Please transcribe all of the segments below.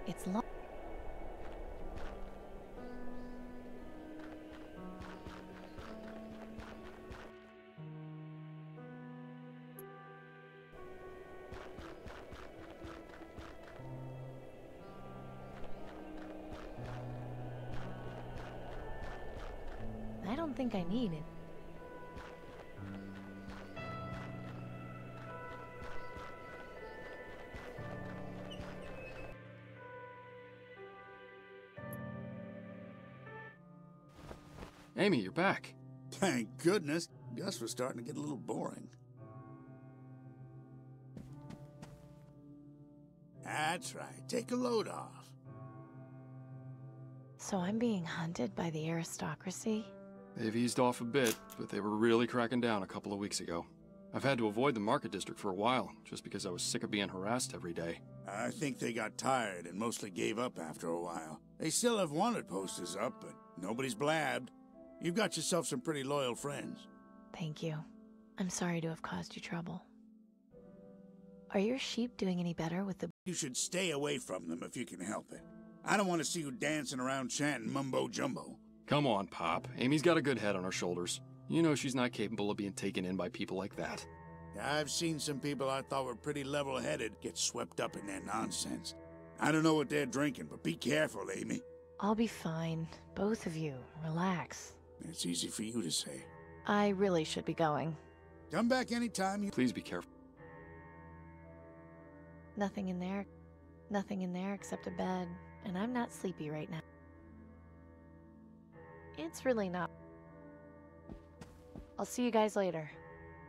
It's long. I don't think I need it. Amy, you're back. Thank goodness. Gus was starting to get a little boring. That's right. Take a load off. So I'm being hunted by the aristocracy? They've eased off a bit, but they were really cracking down a couple of weeks ago. I've had to avoid the market district for a while, just because I was sick of being harassed every day. I think they got tired and mostly gave up after a while. They still have wanted posters up, but nobody's blabbed. You've got yourself some pretty loyal friends. Thank you. I'm sorry to have caused you trouble. Are your sheep doing any better with the... You should stay away from them if you can help it. I don't want to see you dancing around chanting mumbo-jumbo. Come on, Pop. Amy's got a good head on her shoulders. You know she's not capable of being taken in by people like that. I've seen some people I thought were pretty level-headed get swept up in their nonsense. I don't know what they're drinking, but be careful, Amy. I'll be fine. Both of you. Relax. It's easy for you to say. I really should be going. Come back anytime you... Please be careful. Nothing in there. Nothing in there except a bed. And I'm not sleepy right now. It's really not. I'll see you guys later.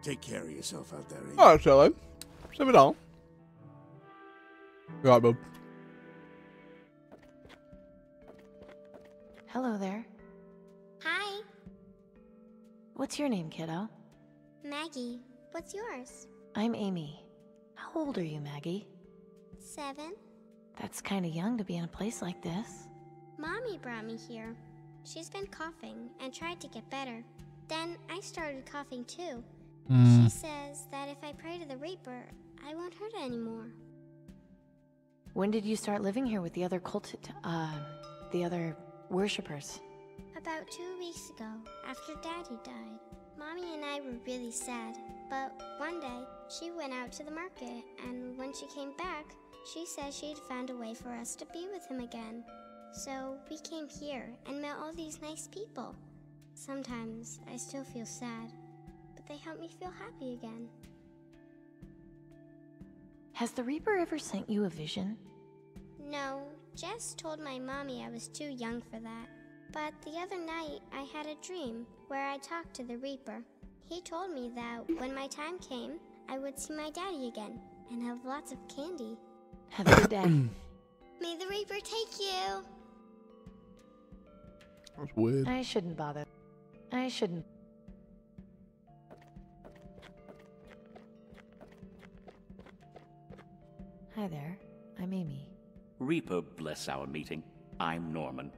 Take care of yourself out there, Amy. Alright, Charlie. Send it on. Right, bub. Hello there. Hi. What's your name, kiddo? Maggie. What's yours? I'm Amy. How old are you, Maggie? 7. That's kind of young to be in a place like this. Mommy brought me here. She's been coughing and tried to get better. Then I started coughing too. She says that if I pray to the Reaper, I won't hurt anymore. When did you start living here with the other the other worshippers? About 2 weeks ago, after Daddy died. Mommy and I were really sad, but one day she went out to the market, and when she came back, she said she'd found a way for us to be with him again. So we came here and met all these nice people. Sometimes I still feel sad, but they help me feel happy again. Has the Reaper ever sent you a vision? No, Jess told my mommy I was too young for that. But the other night, I had a dream where I talked to the Reaper. He told me that when my time came, I would see my daddy again and have lots of candy. Have a good day. May the Reaper take you! That's weird. I shouldn't bother. I shouldn't. Hi there. I'm Amy. Reaper bless our meeting. I'm Norman.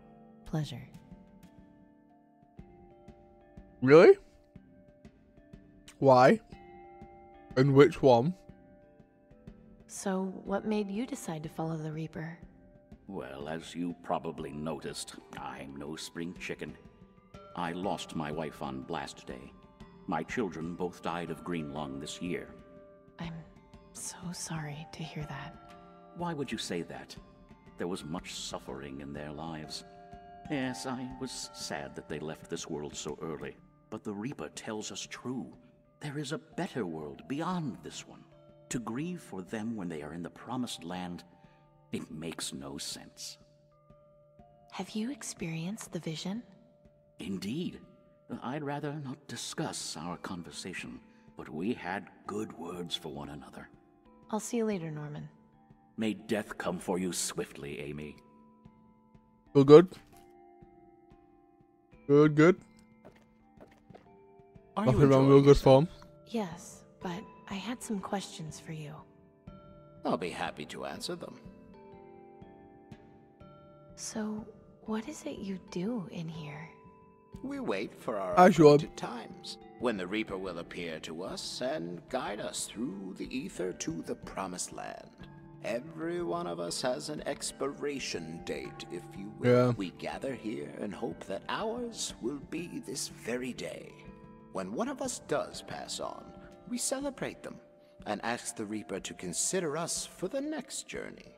Pleasure. Really? Why? And which one? So, what made you decide to follow the Reaper? Well, as you probably noticed, I'm no spring chicken. I lost my wife on Blast Day. My children both died of green lung this year. I'm so sorry to hear that. Why would you say that? There was much suffering in their lives. Yes, I was sad that they left this world so early. But the Reaper tells us true. There is a better world beyond this one. To grieve for them when they are in the promised land, it makes no sense. Have you experienced the vision? Indeed. I'd rather not discuss our conversation, but we had good words for one another. I'll see you later, Norman. May death come for you swiftly, Amy. Feel good? Good, good. Are Nothing you wrong, enjoying real good yourself? form. Yes, but I had some questions for you. I'll be happy to answer them. So, what is it you do in here? We wait for our As you are. appointed times, when the Reaper will appear to us and guide us through the ether to the promised land. Every one of us has an expiration date, if you will. Yeah. We gather here and hope that ours will be this very day. When one of us does pass on, we celebrate them and ask the Reaper to consider us for the next journey.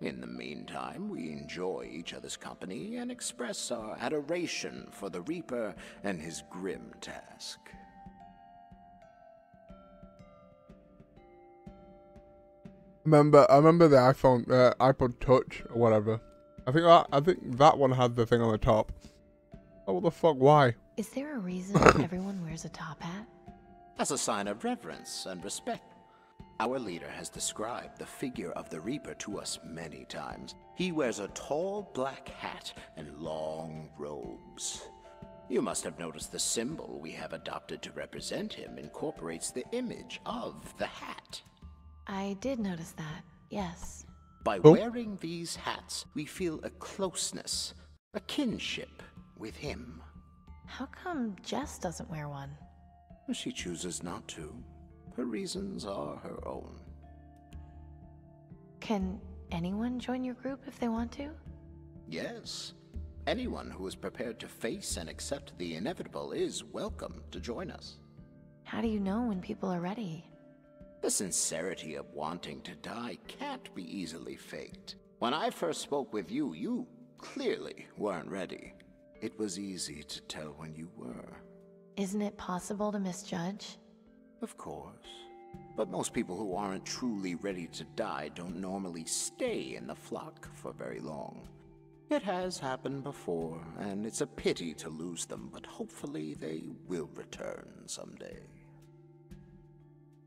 In the meantime, we enjoy each other's company and express our adoration for the Reaper and his grim task. I remember the iPhone, iPod Touch or whatever. I think that one had the thing on the top. Oh, what the fuck? Why? Is there a reason everyone wears a top hat? As a sign of reverence and respect. Our leader has described the figure of the Reaper to us many times. He wears a tall black hat and long robes. You must have noticed the symbol we have adopted to represent him incorporates the image of the hat. I did notice that, yes. By wearing these hats, we feel a closeness, a kinship with him. How come Jess doesn't wear one? She chooses not to. Her reasons are her own. Can anyone join your group if they want to? Yes. Anyone who is prepared to face and accept the inevitable is welcome to join us. How do you know when people are ready? The sincerity of wanting to die can't be easily faked. When I first spoke with you, you clearly weren't ready. It was easy to tell when you were. Isn't it possible to misjudge? Of course. But most people who aren't truly ready to die don't normally stay in the flock for very long. It has happened before, and it's a pity to lose them, but hopefully they will return someday.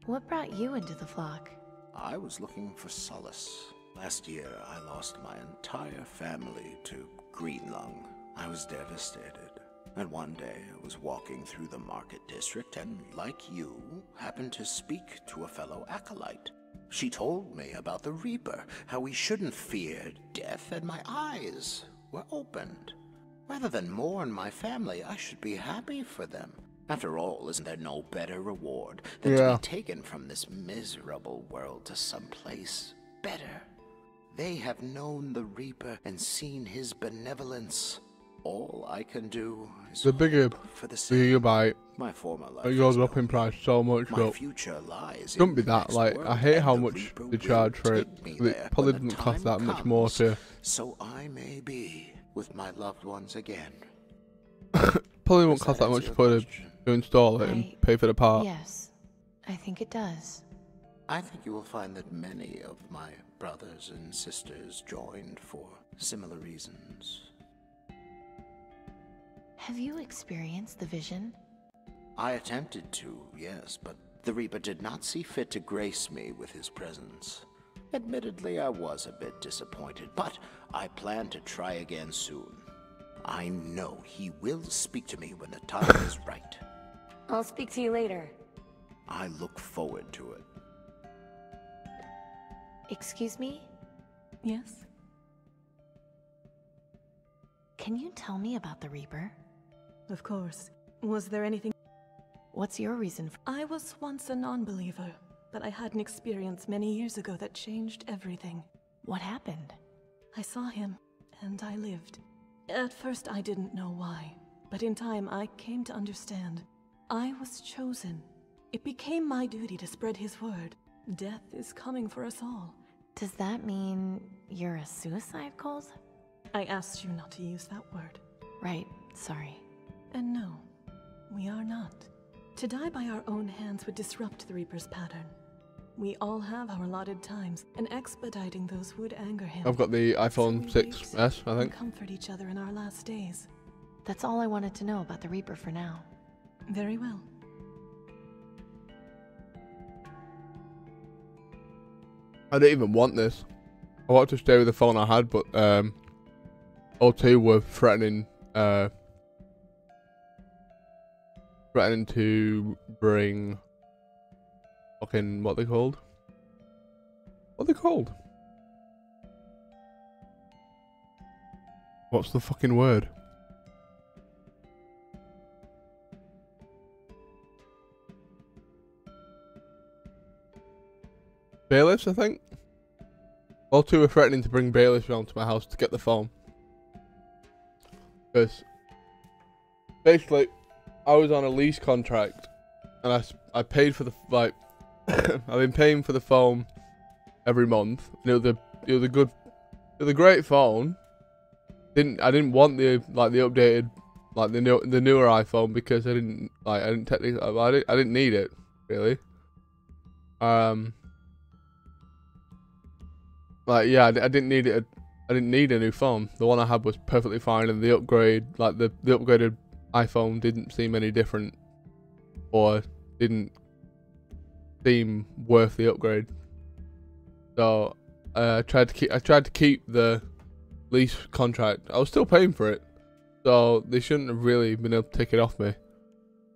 What brought you into the flock? I was looking for solace. Last year, I lost my entire family to green lung. I was devastated. And one day, I was walking through the market district and, like you, happened to speak to a fellow acolyte. She told me about the Reaper, how we shouldn't fear death, and my eyes were opened. Rather than mourn my family, I should be happy for them. After all, isn't there no better reward than to be taken from this miserable world to someplace better? They have known the Reaper and seen his benevolence. All I can do is The bigger for the same. gigabyte, My former life it goes is up in no price so much. My But future lies don't in be the that. next Like, world, I hate and how the much Reaper they will charge for it. take me It there probably when the doesn't cost time that much more comes, to so I may be with my loved ones again. probably won't Does cost that that much answer to your question? install it and pay for the part. Yes, I think it does. I think you will find that many of my brothers and sisters joined for similar reasons. Have you experienced the vision? I attempted to, yes, but the Reaper did not see fit to grace me with his presence. Admittedly, I was a bit disappointed, but I plan to try again soon. I know he will speak to me when the time is right. I'll speak to you later. I look forward to it. Excuse me? Yes? Can you tell me about the Reaper? Of course. Was there anything? What's your reason for— I was once a non-believer, but I had an experience many years ago that changed everything. What happened? I saw him, and I lived. At first I didn't know why, but in time I came to understand. I was chosen. It became my duty to spread his word. Death is coming for us all. Does that mean you're a suicide cult? I asked you not to use that word. Right, sorry. And no, we are not. To die by our own hands would disrupt the Reaper's pattern. We all have our allotted times, and expediting those would anger him. I've got the iPhone So we 6s, wait I and think. comfort each other in our last days. That's all I wanted to know about the Reaper for now. Very well. I didn't even want this. I wanted to stay with the phone I had, but O2 were threatening to bring fucking what they called? What are they called? What's the fucking word? Bailiffs, I think. All two were threatening to bring bailiffs round to my house to get the phone. Because basically, I was on a lease contract, and I paid for the like. I've been paying for the phone every month. It was a great phone. I didn't want the updated the newer iPhone because I didn't need it really. I didn't need it. I didn't need a new phone. The one I had was perfectly fine, and the upgrade, the upgraded iPhone, didn't seem any different, or didn't seem worth the upgrade. So I tried to keep the lease contract. I was still paying for it, so they shouldn't have really been able to take it off me.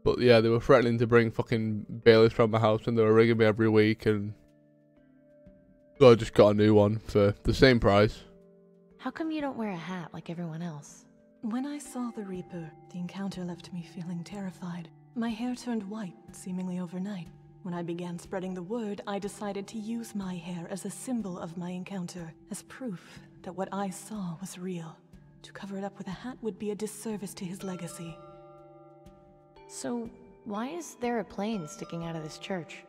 But yeah, they were threatening to bring fucking bailiffs from my house, and they were ringing me every week, and so I just got a new one for the same price. How come you don't wear a hat like everyone else? When I saw the Reaper, the encounter left me feeling terrified. My hair turned white, seemingly overnight. When I began spreading the word, I decided to use my hair as a symbol of my encounter, as proof that what I saw was real. To cover it up with a hat would be a disservice to his legacy. So, why is there a plane sticking out of this church?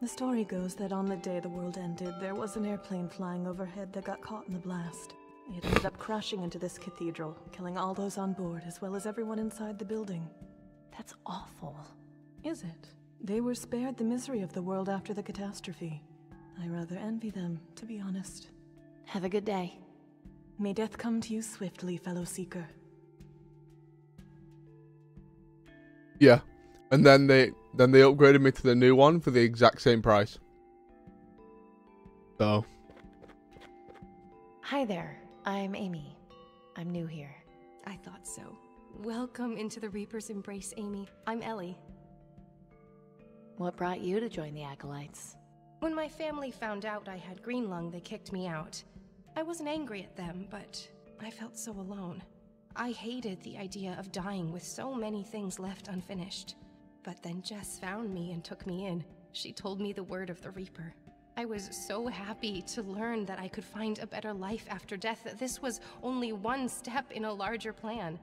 The story goes that on the day the world ended, there was an airplane flying overhead that got caught in the blast. It ended up crashing into this cathedral, killing all those on board, as well as everyone inside the building. That's awful. Is it? They were spared the misery of the world after the catastrophe. I rather envy them, to be honest. Have a good day. May death come to you swiftly, fellow seeker. Yeah, and then they upgraded me to the new one for the exact same price. So. Hi there, I'm Amy. I'm new here. I thought so. Welcome into the Reaper's embrace, Amy. I'm Ellie. What brought you to join the Acolytes? When my family found out I had green lung, they kicked me out. I wasn't angry at them, but I felt so alone. I hated the idea of dying with so many things left unfinished. But then Jess found me and took me in. She told me the word of the Reaper. I was so happy to learn that I could find a better life after death, that this was only one step in a larger plan.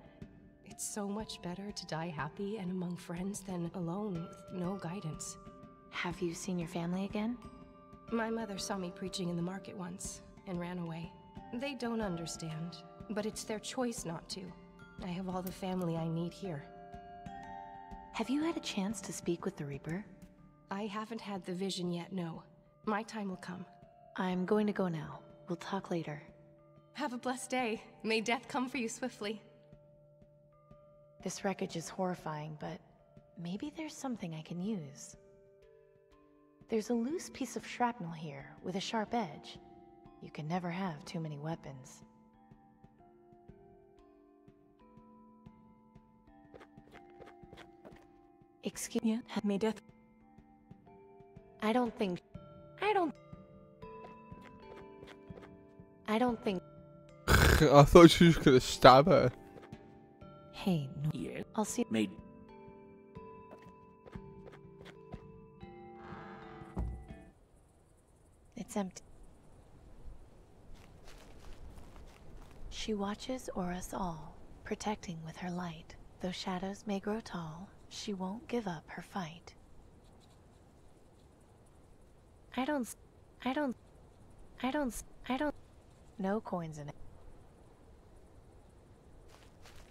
It's so much better to die happy and among friends than alone with no guidance. Have you seen your family again? My mother saw me preaching in the market once and ran away. They don't understand, but it's their choice not to. I have all the family I need here. Have you had a chance to speak with the Reaper? I haven't had the vision yet, no. My time will come. I'm going to go now. We'll talk later. Have a blessed day. May death come for you swiftly. This wreckage is horrifying, but maybe there's something I can use. There's a loose piece of shrapnel here with a sharp edge. You can never have too many weapons. Excuse me, may death... I don't think... I thought she was gonna stab her. Hey, no. Yeah. I'll see... It's empty. She watches o'er us all, protecting with her light. Though shadows may grow tall, she won't give up her fight. No coins in it.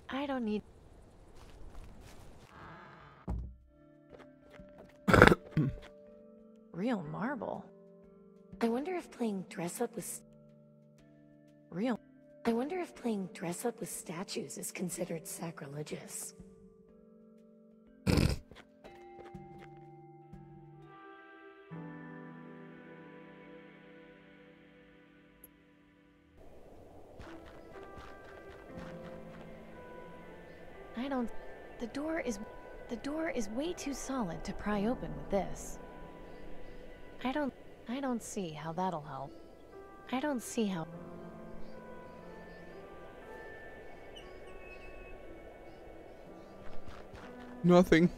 I don't need... Real marble. I wonder if playing dress up with... I wonder if playing dress up with statues is considered sacrilegious. The door is way too solid to pry open with this. I don't see how that'll help. I don't see how... Nothing.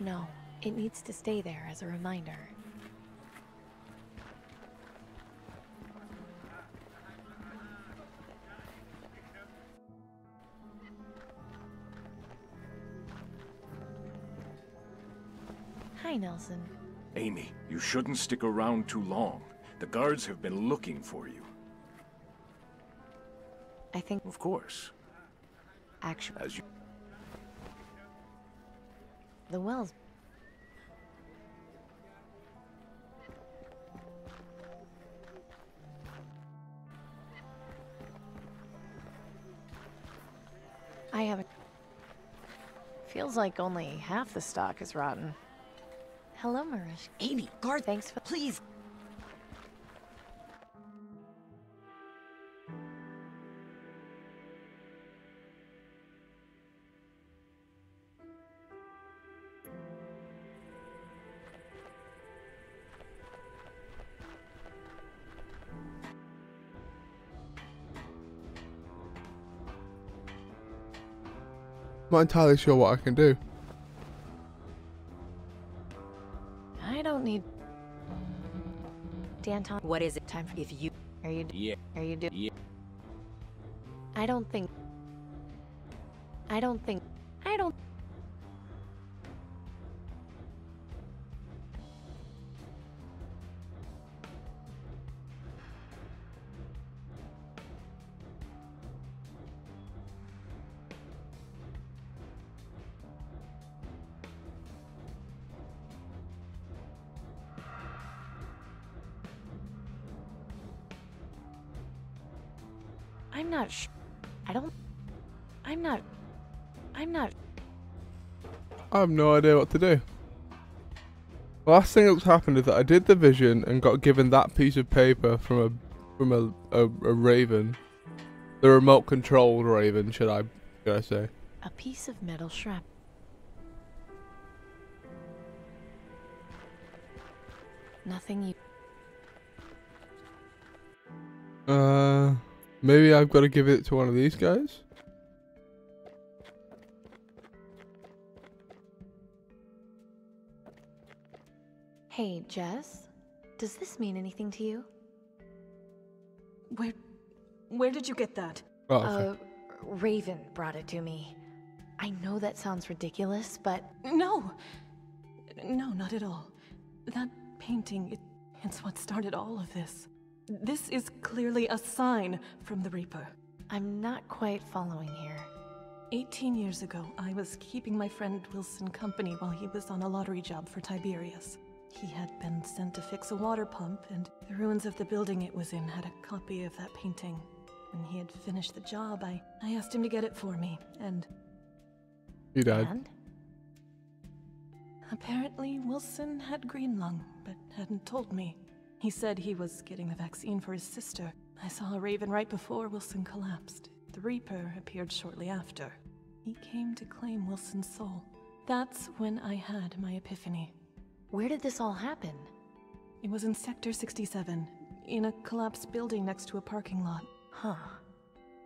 No, it needs to stay there as a reminder. Hi, Nelson. Amy, you shouldn't stick around too long. The guards have been looking for you. I think... Of course. Actually... As you... The well's... I haven't... Feels like only half the stock is rotten. Hello, Marish. Amy, guard, Thanks for... please. I'm not entirely sure what I can do. I don't need... Danton... What is it? Time for... If you... Are you... Yeah. Are you do... Yeah. I don't think... I'm not sure. I'm not... I have no idea what to do. The last thing that's happened is that I did the vision and got given that piece of paper from a raven. The remote controlled raven, should I say. A piece of metal shrap. Nothing you... Maybe I've got to give it to one of these guys? Hey, Jess? Does this mean anything to you? Where did you get that? Oh, okay. Raven brought it to me. I know that sounds ridiculous, but... No, not at all. That painting, it's what started all of this. This is clearly a sign from the Reaper. I'm not quite following here. 18 years ago, I was keeping my friend Wilson company while he was on a lottery job for Tiberius. He had been sent to fix a water pump, and the ruins of the building it was in had a copy of that painting. When he had finished the job, I asked him to get it for me, and... He died. And? Apparently, Wilson had green lung, but hadn't told me. He said he was getting the vaccine for his sister. I saw a raven right before Wilson collapsed. The Reaper appeared shortly after. He came to claim Wilson's soul. That's when I had my epiphany. Where did this all happen? It was in Sector 67, in a collapsed building next to a parking lot. Huh.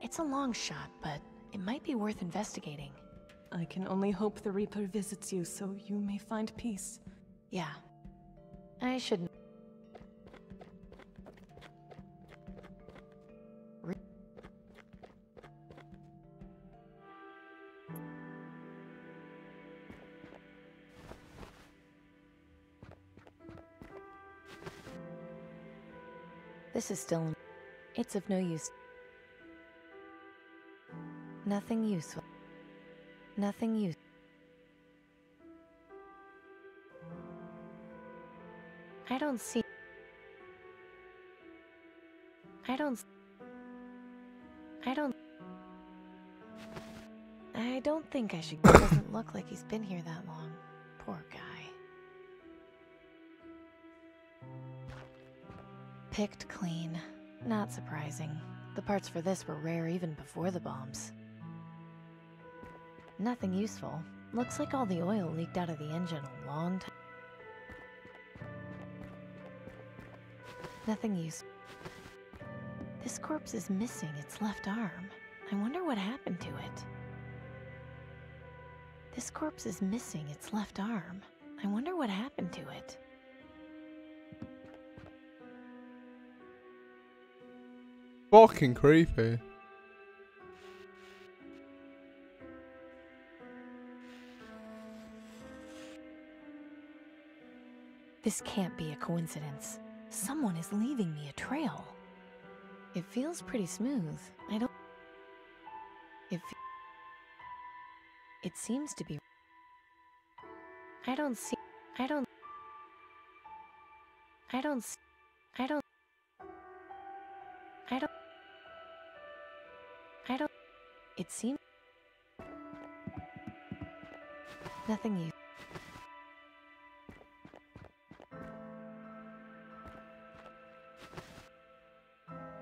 It's a long shot, but it might be worth investigating. I can only hope the Reaper visits you so you may find peace. Yeah. I shouldn't... This is still... It's of no use. Nothing useful. Nothing use. I don't see... I don't think I should... It doesn't look like he's been here that long. Poor guy. Picked clean. Not surprising. The parts for this were rare even before the bombs. Nothing useful. Looks like all the oil leaked out of the engine a long time. Nothing useful. This corpse is missing its left arm. I wonder what happened to it. This corpse is missing its left arm. I wonder what happened to it. Fucking creepy. This can't be a coincidence. Someone is leaving me a trail. It feels pretty smooth. It seems to be. I don't. It seems. Nothing you.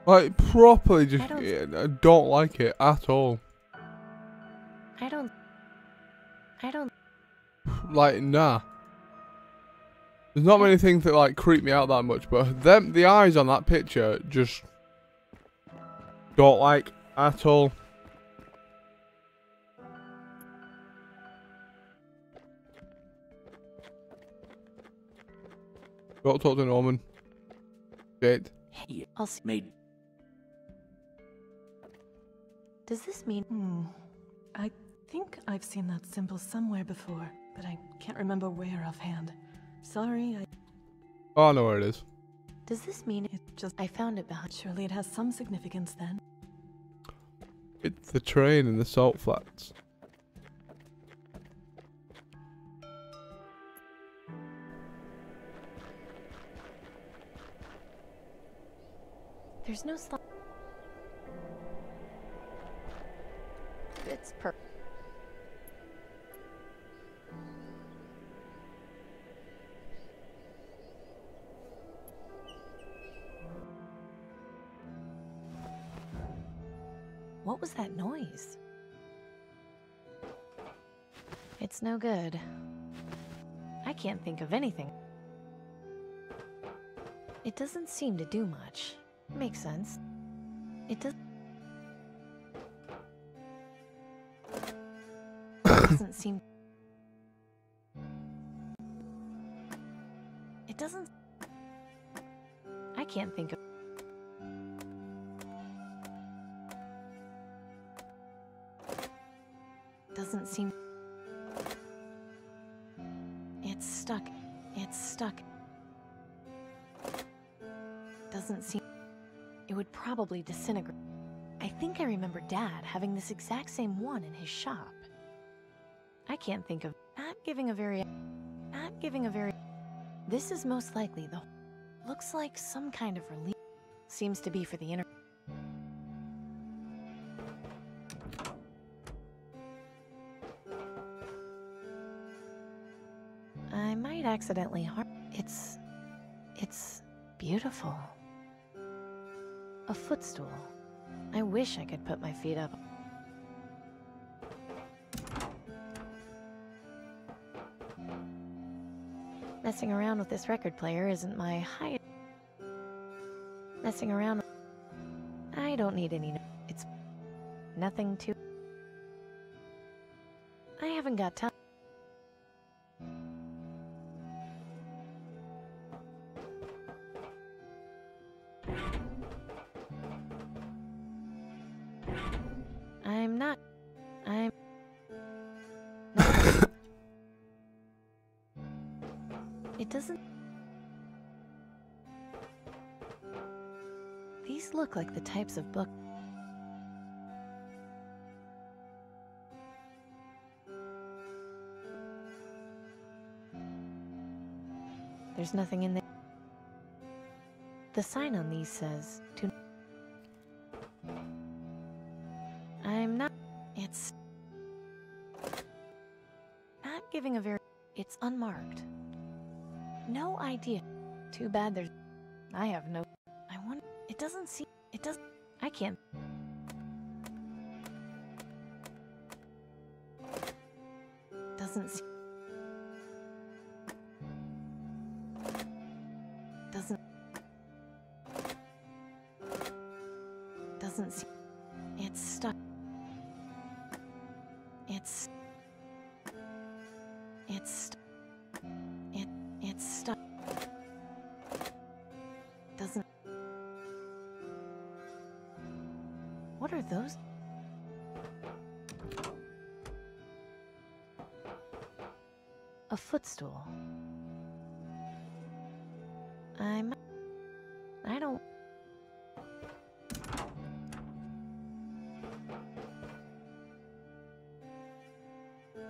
Like, properly just, I don't like it at all. I don't. Like, nah. There's not many things that, like, creep me out that much, but the eyes on that picture just don't like at all. Don't talk to Norman. Shit. Hey, I'll see. made. Does this mean? I think I've seen that symbol somewhere before, but I can't remember where offhand. Sorry, Oh, I know where it is. Does this mean it just... I found it behind? Surely it has some significance then. It's the train in the salt flats. There's no slot. It's perfect. What was that noise? It's no good. I can't think of anything. It doesn't seem to do much. Makes sense. It doesn't seem. It doesn't. I can't think of. Doesn't seem. It's stuck. It's stuck. Doesn't seem. It would probably disintegrate. I think I remember Dad having this exact same one in his shop. I can't think of. Not giving a very. This is most likely the. Looks like some kind of relief. Seems to be for the inner. I might accidentally harm. It's beautiful. A footstool. I wish I could put my feet up. Messing around with this record player isn't my highest. Messing around. I don't need any. It's nothing to. I haven't got time. I'm not. It doesn't. These look like the types of book. There's nothing in there. The sign on these says to. I'm not. It's not giving a very. It's unmarked. No idea. Too bad there's. I have no. I want. It doesn't seem. It doesn't. I can't. Doesn't seem. Doesn't seem. It's stuck. It's. It's stuck. Doesn't. What are those? A footstool. I don't.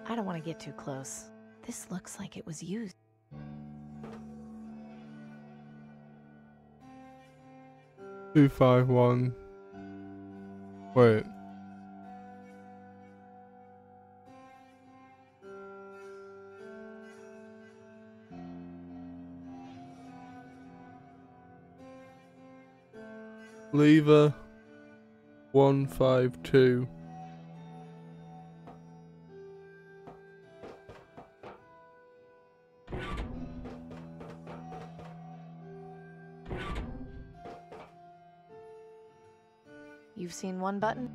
I don't want to get too close. This looks like it was used. Two, 5, 1. Wait. Lever 152. You've seen one button?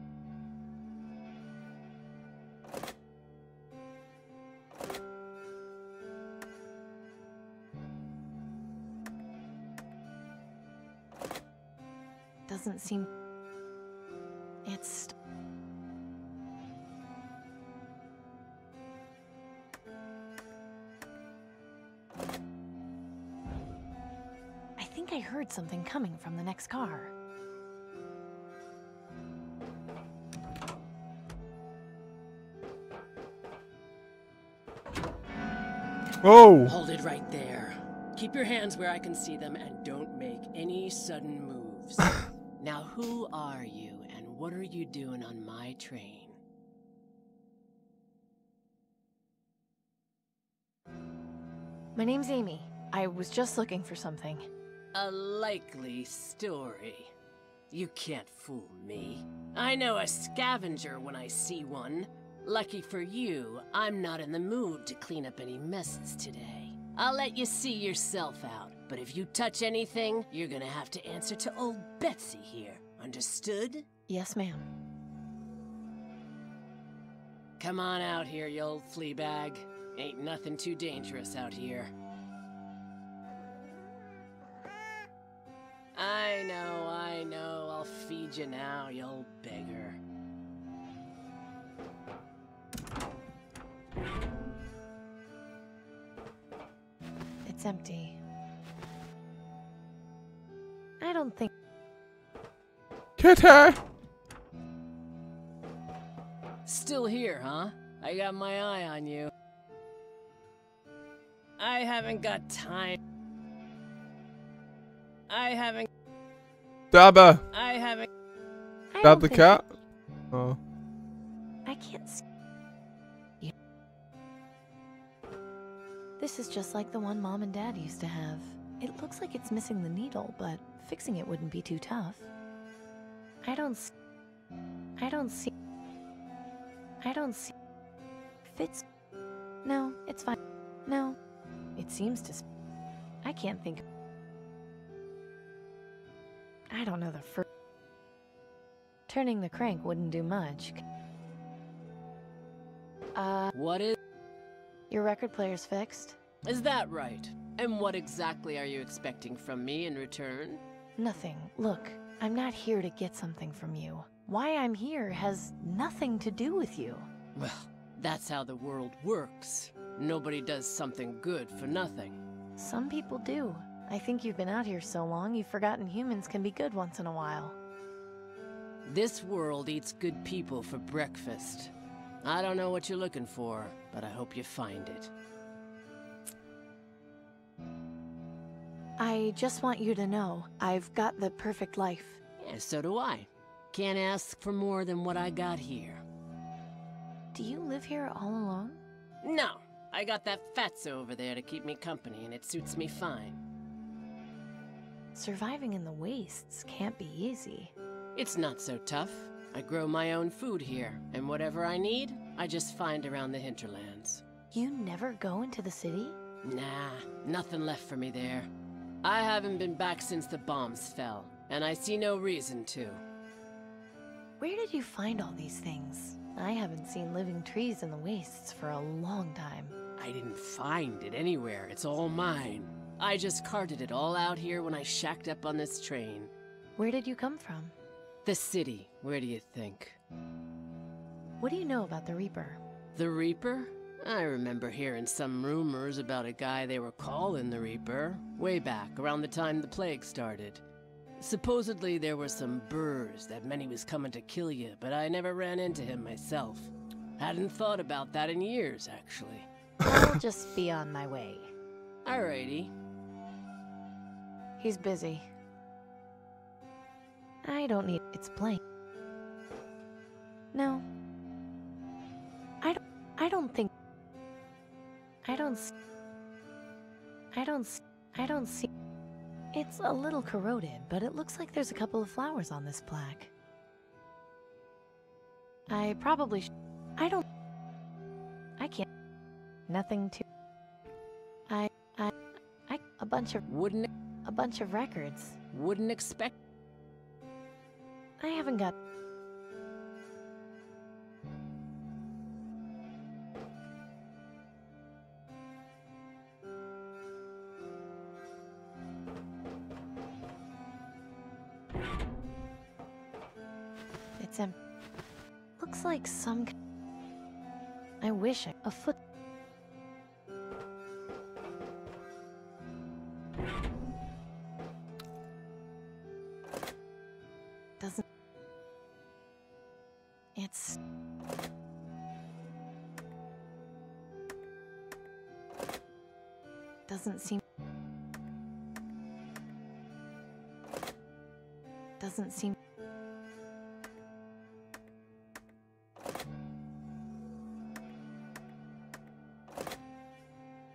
Doesn't seem... It's... I think I heard something coming from the next car. Oh! Hold it right there. Keep your hands where I can see them and don't make any sudden moves. Now who are you and what are you doing on my train? My name's Amy. I was just looking for something. A likely story. You can't fool me. I know a scavenger when I see one. Lucky for you, I'm not in the mood to clean up any messes today. I'll let you see yourself out, but if you touch anything, you're gonna have to answer to old Betsy here. Understood? Yes, ma'am. Come on out here, you old flea bag. Ain't nothing too dangerous out here. I know, I'll feed you now, you old beggar. It's empty. I don't think... Kitty! Still here, huh? I got my eye on you. I haven't got time. Stab her! I Stab don't the think cat? Oh. I can't see... This is just like the one Mom and Dad used to have. It looks like it's missing the needle, but fixing it wouldn't be too tough. I don't see... Fits... No, it's fine. No. It seems to... I can't think... I don't know the first... Turning the crank wouldn't do much. What is... Your record player's fixed? Is that right? And what exactly are you expecting from me in return? Nothing. Look, I'm not here to get something from you. Why I'm here has nothing to do with you. Well, that's how the world works. Nobody does something good for nothing. Some people do. I think you've been out here so long, you've forgotten humans can be good once in a while. This world eats good people for breakfast. I don't know what you're looking for, but I hope you find it. I just want you to know, I've got the perfect life. Yeah, so do I. Can't ask for more than what I got here. Do you live here all alone? No, I got that fatso over there to keep me company, and it suits me fine. Surviving in the wastes can't be easy. It's not so tough. I grow my own food here, and whatever I need, I just find around the hinterlands. You never go into the city? Nah, nothing left for me there. I haven't been back since the bombs fell, and I see no reason to. Where did you find all these things? I haven't seen living trees in the wastes for a long time. I didn't find it anywhere. It's all mine. I just carted it all out here when I shacked up on this train. Where did you come from? The city. Where do you think? What do you know about the Reaper? The Reaper? I remember hearing some rumors about a guy they were calling the Reaper, way back, around the time the plague started. Supposedly there were some burrs that meant he was coming to kill you, but I never ran into him myself. Hadn't thought about that in years, actually. I'll just be on my way. Alrighty. He's busy. I don't need... It's plain. No. I don't think... I don't see... It's a little corroded, but it looks like there's a couple of flowers on this plaque. I probably I can't... Nothing to... A bunch of records. Wouldn't expect... I haven't got... It's looks like some... I wish a foot... Doesn't... It's... Doesn't seem... Doesn't seem...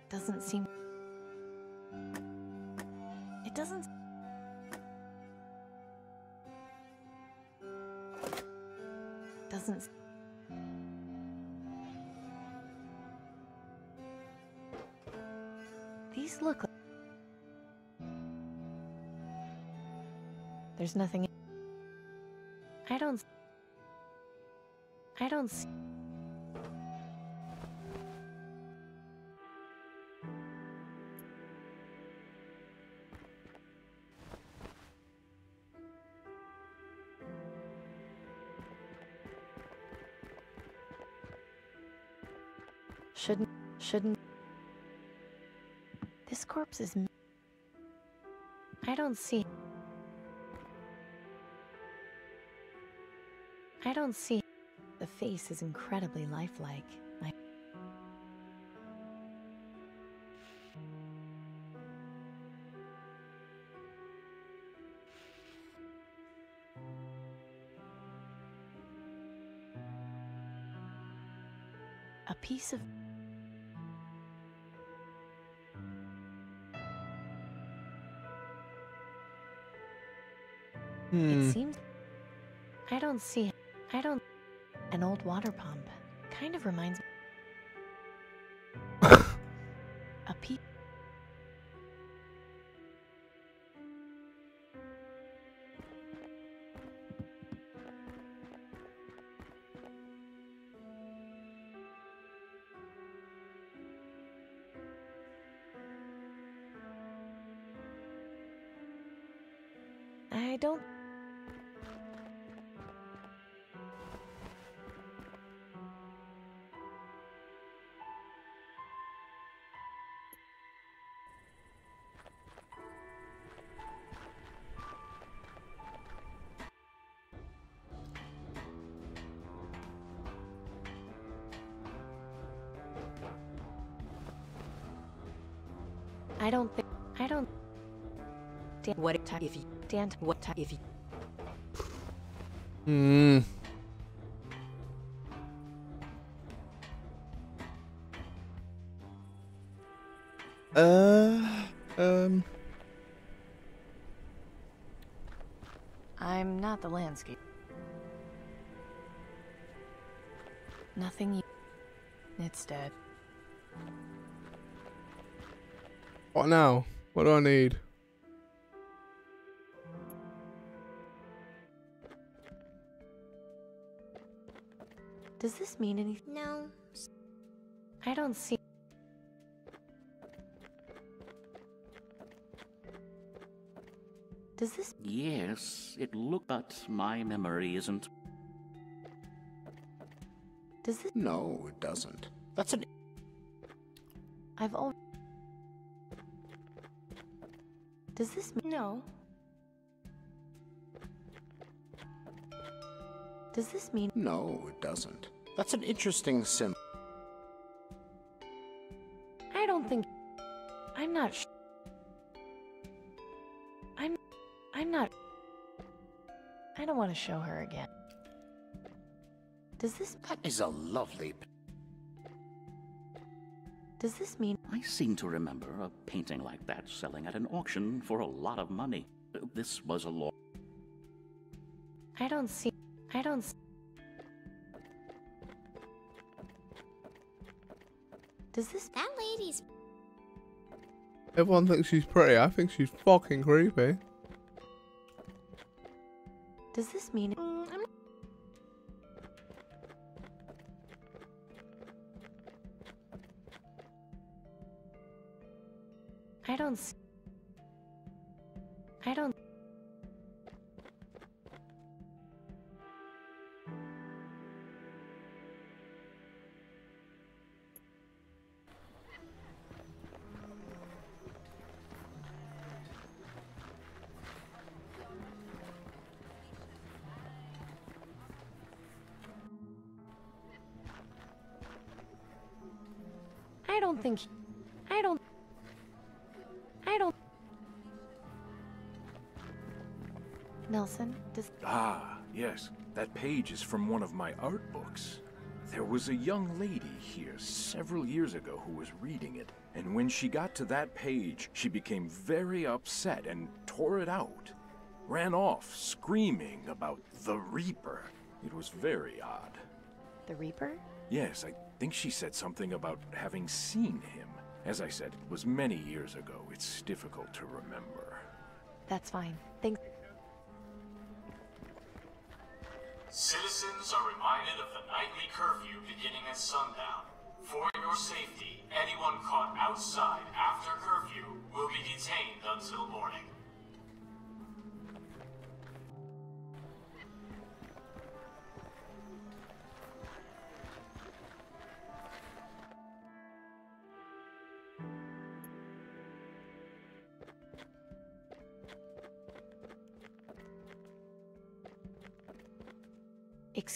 Doesn't seem... It doesn't... Doesn't... These look like... There's nothing... I don't see... Shouldn't... This corpse is... I don't see... The face is incredibly lifelike. A piece of... It seems... An old water pump. Kind of reminds me... A piece... I don't... I'm not the landscape. Nothing. It's dead. What now? What do I need? Does this mean anything? No. I don't see... Does this... Yes, it looked, but my memory isn't. Does this... No, it doesn't. That's an... I've al... Does this mean... No. Does this mean... No, it doesn't. That's an interesting symbol. I don't think... I'm not sh... I'm not... I don't want to show her again. Does this... That is a lovely... Does this mean... I seem to remember a painting like that selling at an auction for a lot of money. This was a law. I don't see... Does this... That lady's... Everyone thinks she's pretty. I think she's fucking creepy. Does this mean... I don't see... I don't... I don't think... I don't... Nelson, does... Ah, yes. That page is from one of my art books. There was a young lady here several years ago who was reading it, and when she got to that page, she became very upset and tore it out. Ran off, screaming about the Reaper. It was very odd. The Reaper? Yes, I think she said something about having seen him. As I said, it was many years ago. It's difficult to remember. That's fine. Thanks. Citizens are reminded of the nightly curfew beginning at sundown. For your safety, anyone caught outside after curfew will be detained until morning.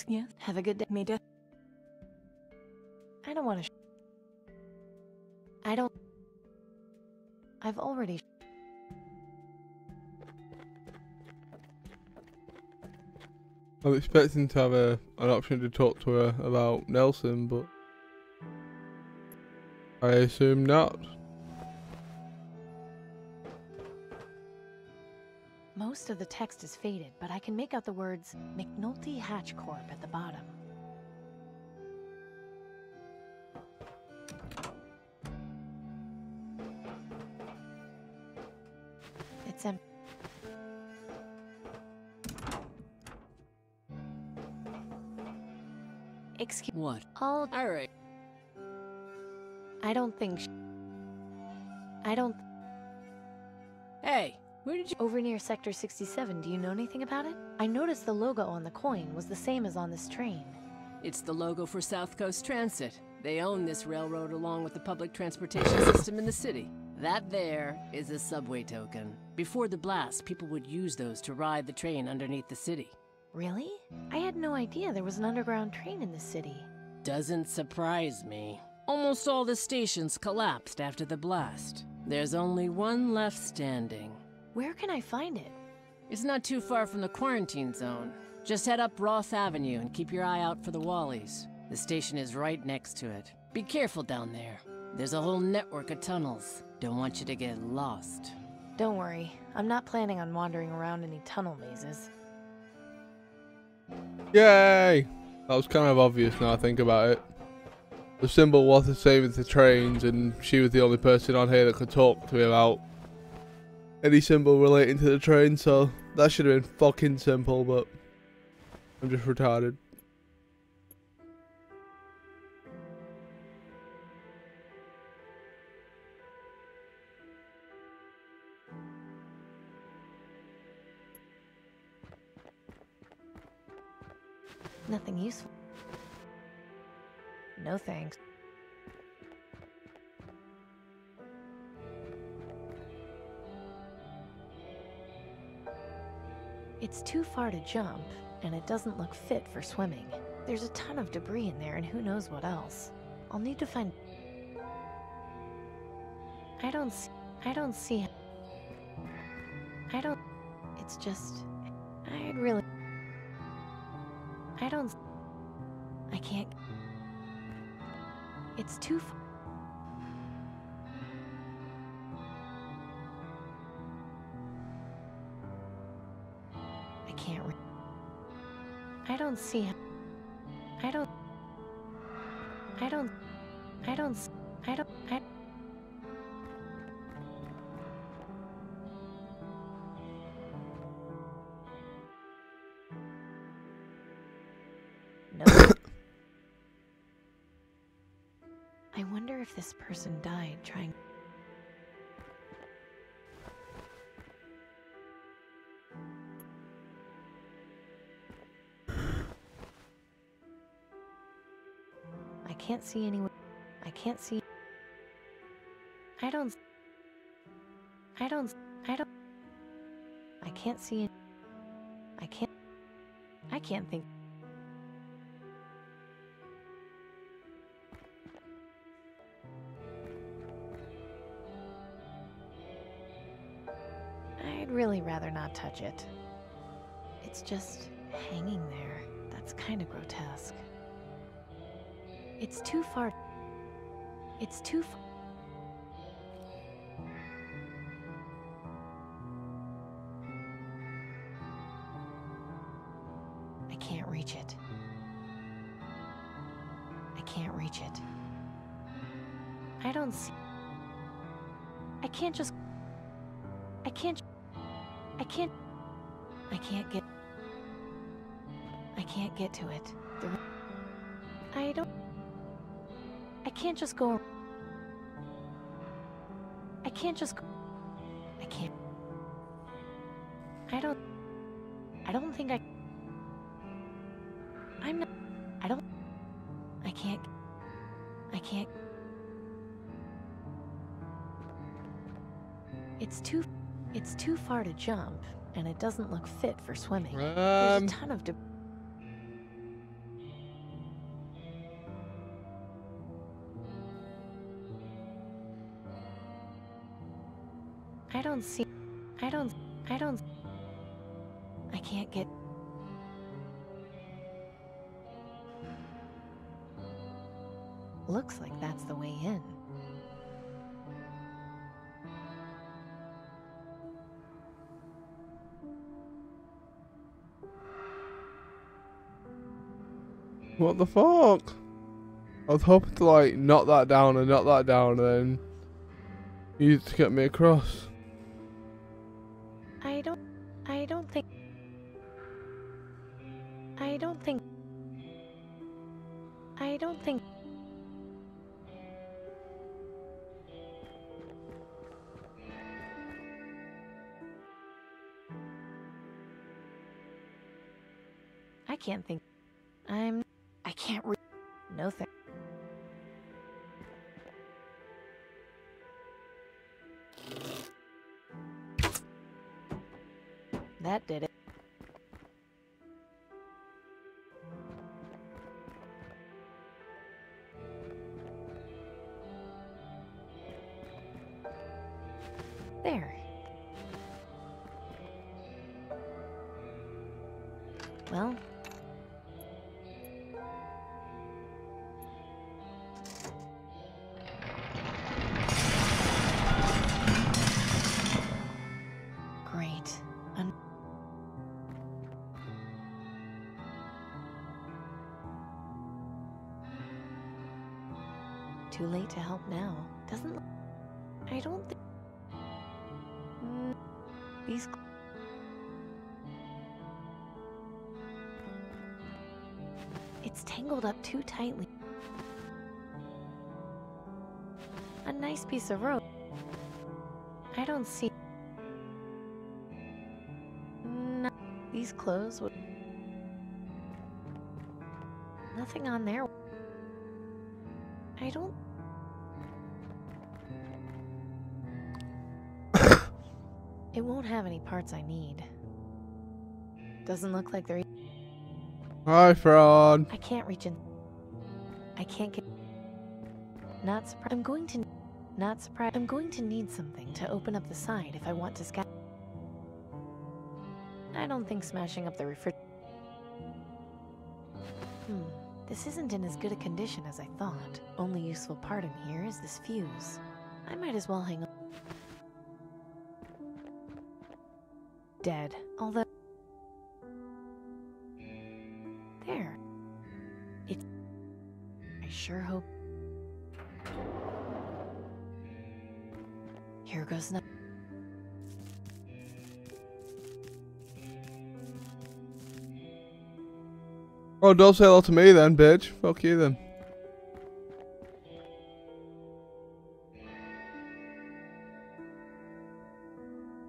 Yes. Have a good day. Mida. I don't want to... I don't... I've already... I'm expecting to have an option to talk to her about Nelson, but I assume not. Most of the text is faded, but I can make out the words McNulty Hatch Corp at the bottom. It's empty. Excuse... What? All right. I don't think... I don't... Hey, where did you... Over near Sector 67, do you know anything about it? I noticed the logo on the coin was the same as on this train. It's the logo for South Coast Transit. They own this railroad along with the public transportation system in the city. That there is a subway token. Before the blast, people would use those to ride the train underneath the city. Really? I had no idea there was an underground train in this city. Doesn't surprise me. Almost all the stations collapsed after the blast. There's only one left standing. Where can I find it? It's not too far from the quarantine zone. Just head up Roth Avenue and keep your eye out for the Wallies. The station is right next to it. Be careful down there. There's a whole network of tunnels. Don't want you to get lost. Don't worry. I'm not planning on wandering around any tunnel mazes. Yay! That was kind of obvious now I think about it. The symbol was the same as the trains, and she was the only person on here that could talk to me about any symbol relating to the train, so that should have been fucking simple, but I'm just retarded. Nothing useful. No thanks. It's too far to jump, and it doesn't look fit for swimming. There's a ton of debris in there and who knows what else. I'll need to find... I don't see... It's just... I can't... It's too far... I can't... I don't see... No. I wonder if this person died trying... I can't see anyone. I can't see... I can't see... I can't think... I'd really rather not touch it. It's just hanging there. That's kind of grotesque. It's too far. It's too far. I can't reach it. I can't reach it. I don't see... I can't just... I can't get to it. I can't just go... I can't just... I can't... I don't think I'm not... I can't... It's too far to jump, and it doesn't look fit for swimming. There's a ton of debris. I can't get... Looks like that's the way in. What the fuck? I was hoping to like knock that down and then use it to get me across. I don't think... I can't think... I can't read... No thing. That did it. There. Well... Great. Too late to help now. Doesn't... I don't think... These... It's tangled up too tightly. A nice piece of rope. I don't see... No, these clothes would... Nothing on there. I don't... It won't have any parts I need. Doesn't look like they're... Hi, Fran. I can't reach in. I can't get... Not surprised. I'm going to... Not surprised. I'm going to need something to open up the side if I want to scout. I don't think smashing up the refrigerator... This isn't in as good a condition as I thought. Only useful part in here is this fuse. I might as well hang up. Dead. Although... There. It's... I sure hope... Here goes nothing. Oh, don't say hello to me then, bitch. Fuck you then.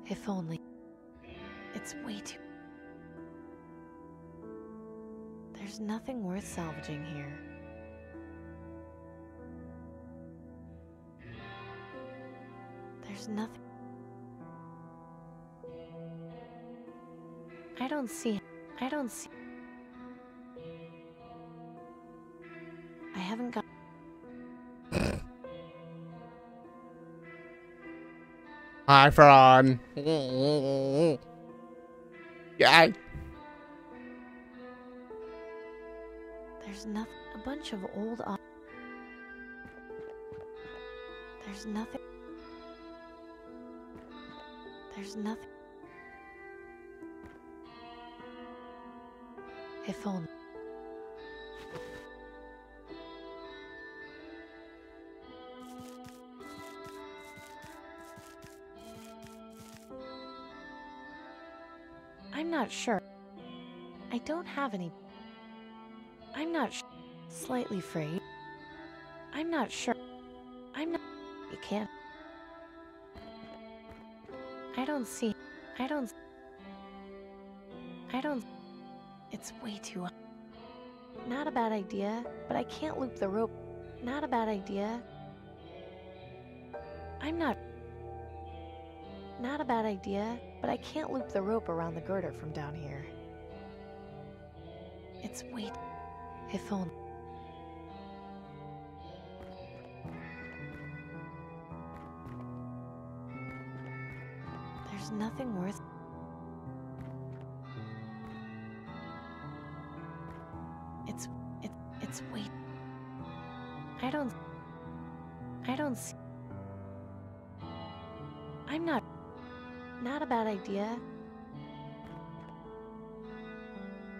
If only. It's way too... There's nothing worth salvaging here. There's nothing... I don't see... I haven't got... Hi, Fran. Yeah. There's nothing... A bunch of old... There's nothing... There's nothing... If only... I'm not sure. I don't have any... I'm not sure. Slightly frayed. I'm not sure. I'm not... You can't... I don't see... I don't... It's way too... Not a bad idea, but I can't loop the rope. Not a bad idea. I'm not... Not a bad idea, but I can't loop the rope around the girder from down here. It's way... If only... There's nothing worth... It's way... I don't see... I'm not... Not a bad idea.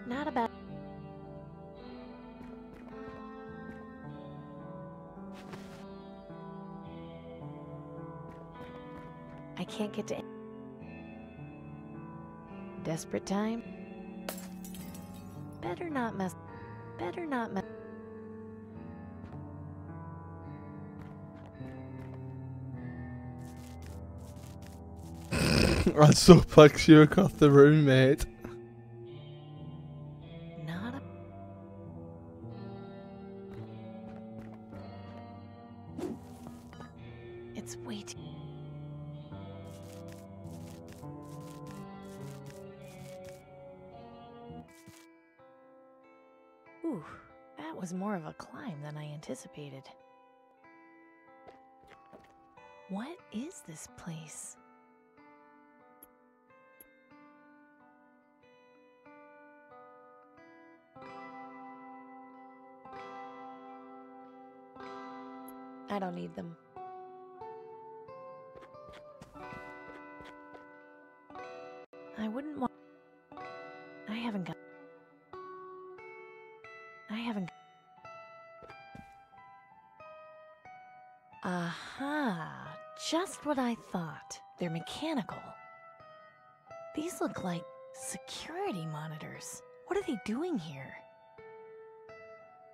Not a bad... I can't get to... Desperate time? Better not mess... Better not mess... I suplex you across the room, mate. Not a... It's way too... Ooh, that was more of a climb than I anticipated. What is this place? I don't need them. I wouldn't want... I haven't got... Aha! Just what I thought. They're mechanical. These look like security monitors. What are they doing here?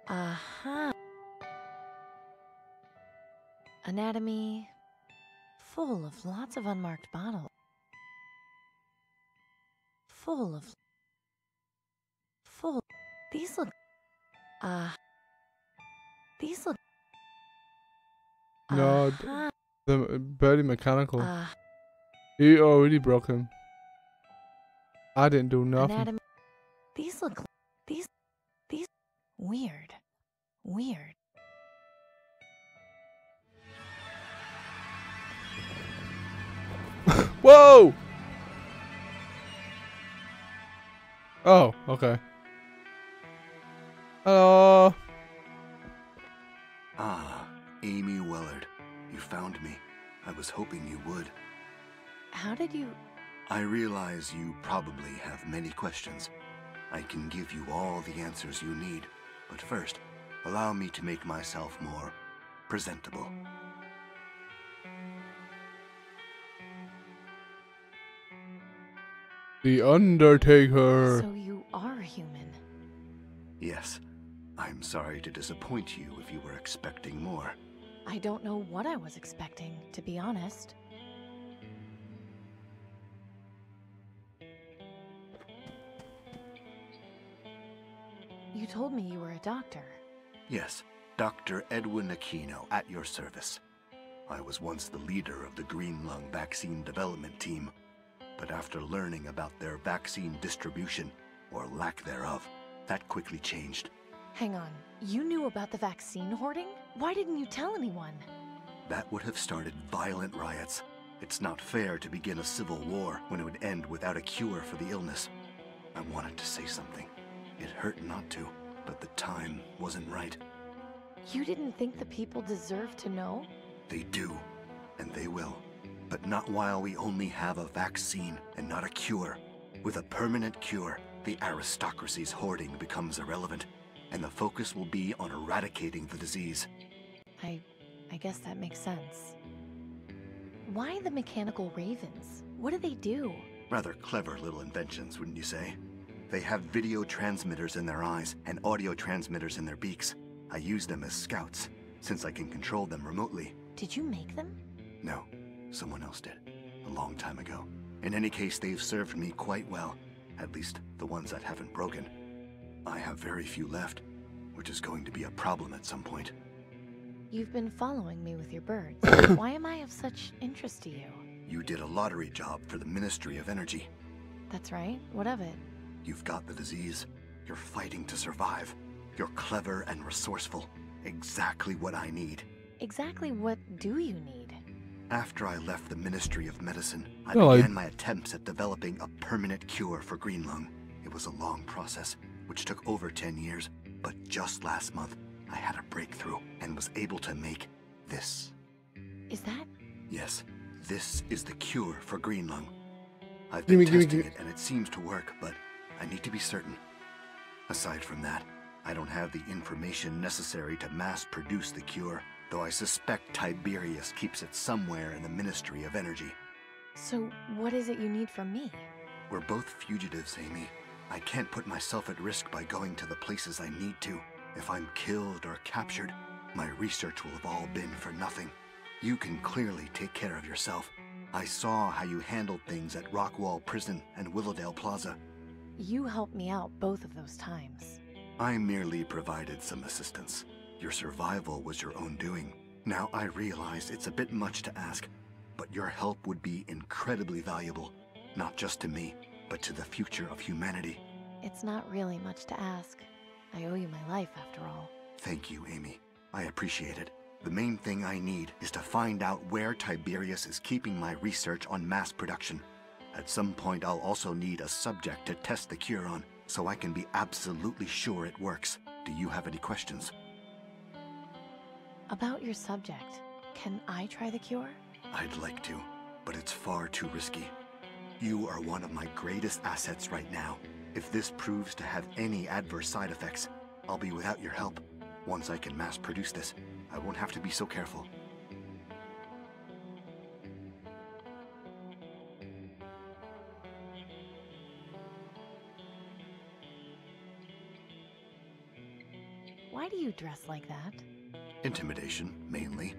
Aha! Anatomy, full of lots of unmarked bottles. These look... These look... No, they're barely mechanical. You already broke him. I didn't do nothing. Anatomy. These look... These... Weird. Weird. Whoa! Oh, okay. Hello. Ah, Amy Willard. You found me. I was hoping you would. How did you... I realize you probably have many questions. I can give you all the answers you need, but first, allow me to make myself more presentable. The Undertaker. So you are human. Yes. I'm sorry to disappoint you if you were expecting more. I don't know what I was expecting, to be honest. You told me you were a doctor. Yes, Dr. Edwin Aquino, at your service. I was once the leader of the Green Lung vaccine development team, but after learning about their vaccine distribution, or lack thereof, that quickly changed. Hang on, you knew about the vaccine hoarding? Why didn't you tell anyone? That would have started violent riots. It's not fair to begin a civil war when it would end without a cure for the illness. I wanted to say something. It hurt not to, but the time wasn't right. You didn't think the people deserved to know? They do, and they will. But not while we only have a vaccine and not a cure. With a permanent cure, the aristocracy's hoarding becomes irrelevant, and the focus will be on eradicating the disease. I guess that makes sense. Why the mechanical ravens? What do they do? Rather clever little inventions, wouldn't you say? They have video transmitters in their eyes and audio transmitters in their beaks. I use them as scouts, since I can control them remotely. Did you make them? No, someone else did, a long time ago. In any case, they've served me quite well, at least the ones that haven't broken. I have very few left, which is going to be a problem at some point. You've been following me with your birds. Why am I of such interest to you? You did a lottery job for the Ministry of Energy. That's right. What of it? You've got the disease. You're fighting to survive. You're clever and resourceful. Exactly what I need. Exactly what do you need? After I left the Ministry of Medicine, I began my attempts at developing a permanent cure for green lung. It was a long process, which took over 10 years, but just last month, I had a breakthrough and was able to make this. Is that? Yes, this is the cure for green lung. I've been testing it and it seems to work, but I need to be certain. Aside from that, I don't have the information necessary to mass produce the cure, though I suspect Tiberius keeps it somewhere in the Ministry of Energy. So, what is it you need from me? We're both fugitives, Amy. I can't put myself at risk by going to the places I need to. If I'm killed or captured, my research will have all been for nothing. You can clearly take care of yourself. I saw how you handled things at Rockwall Prison and Willowdale Plaza. You helped me out both of those times. I merely provided some assistance. Your survival was your own doing. Now I realize it's a bit much to ask, but your help would be incredibly valuable, not just to me, but to the future of humanity. It's not really much to ask. I owe you my life, after all. Thank you, Amy. I appreciate it. The main thing I need is to find out where Tiberius is keeping my research on mass production. At some point, I'll also need a subject to test the cure on, so I can be absolutely sure it works. Do you have any questions? About your subject, can I try the cure? I'd like to, but it's far too risky. You are one of my greatest assets right now. If this proves to have any adverse side effects, I'll be without your help. Once I can mass produce this, I won't have to be so careful. Why do you dress like that? Intimidation, mainly.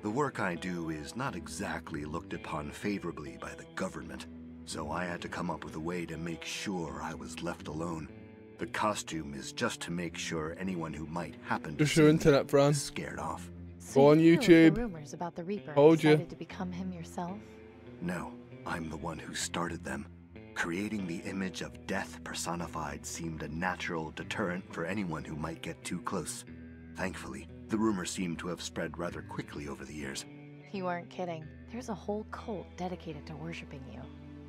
The work I do is not exactly looked upon favorably by the government, so I had to come up with a way to make sure I was left alone. The costume is just to make sure anyone who might happen to Just your see internet, me Fran. is scared off. So Go on you knew of YouTube. the rumors about the Reaper Told and you. decided to become him yourself? No, I'm the one who started them. Creating the image of death personified seemed a natural deterrent for anyone who might get too close. Thankfully, the rumors seem to have spread rather quickly over the years. You aren't kidding. There's a whole cult dedicated to worshipping you.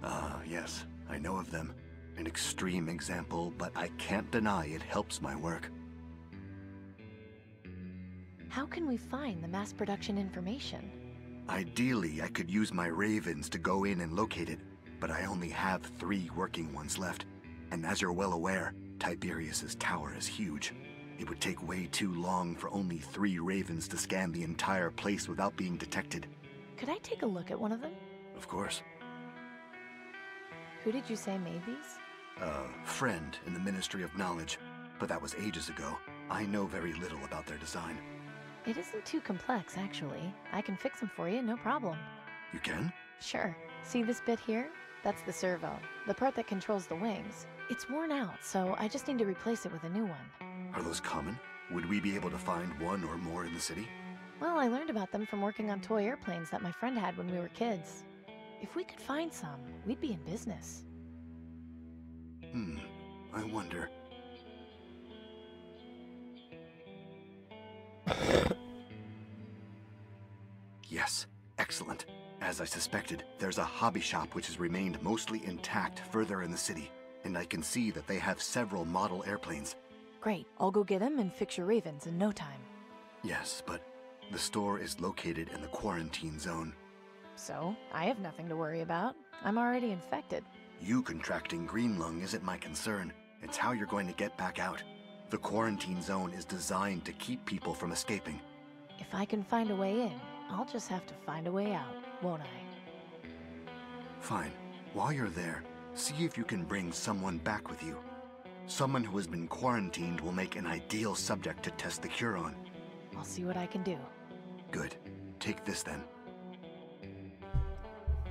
Ah, yes, I know of them. An extreme example, but I can't deny it helps my work. How can we find the mass production information? Ideally, I could use my ravens to go in and locate it, but I only have 3 working ones left. And as you're well aware, Tiberius's tower is huge. It would take way too long for only 3 ravens to scan the entire place without being detected. Could I take a look at one of them? Of course. Who did you say made these? A friend in the Ministry of Knowledge, but that was ages ago. I know very little about their design. It isn't too complex, actually. I can fix them for you, no problem. You can? Sure. See this bit here? That's the servo, the part that controls the wings. It's worn out, so I just need to replace it with a new one. Are those common? Would we be able to find one or more in the city? Well, I learned about them from working on toy airplanes that my friend had when we were kids. If we could find some, we'd be in business. I wonder. Yes, excellent. As I suspected, there's a hobby shop which has remained mostly intact further in the city, and I can see that they have several model airplanes. Great, I'll go get them and fix your ravens in no time. Yes, but the store is located in the quarantine zone. So, I have nothing to worry about. I'm already infected. You contracting green lung isn't my concern. It's how you're going to get back out. The quarantine zone is designed to keep people from escaping. If I can find a way in, I'll just have to find a way out, won't I? Fine. While you're there, see if you can bring someone back with you. Someone who has been quarantined will make an ideal subject to test the cure on. I'll see what I can do. Good. Take this then.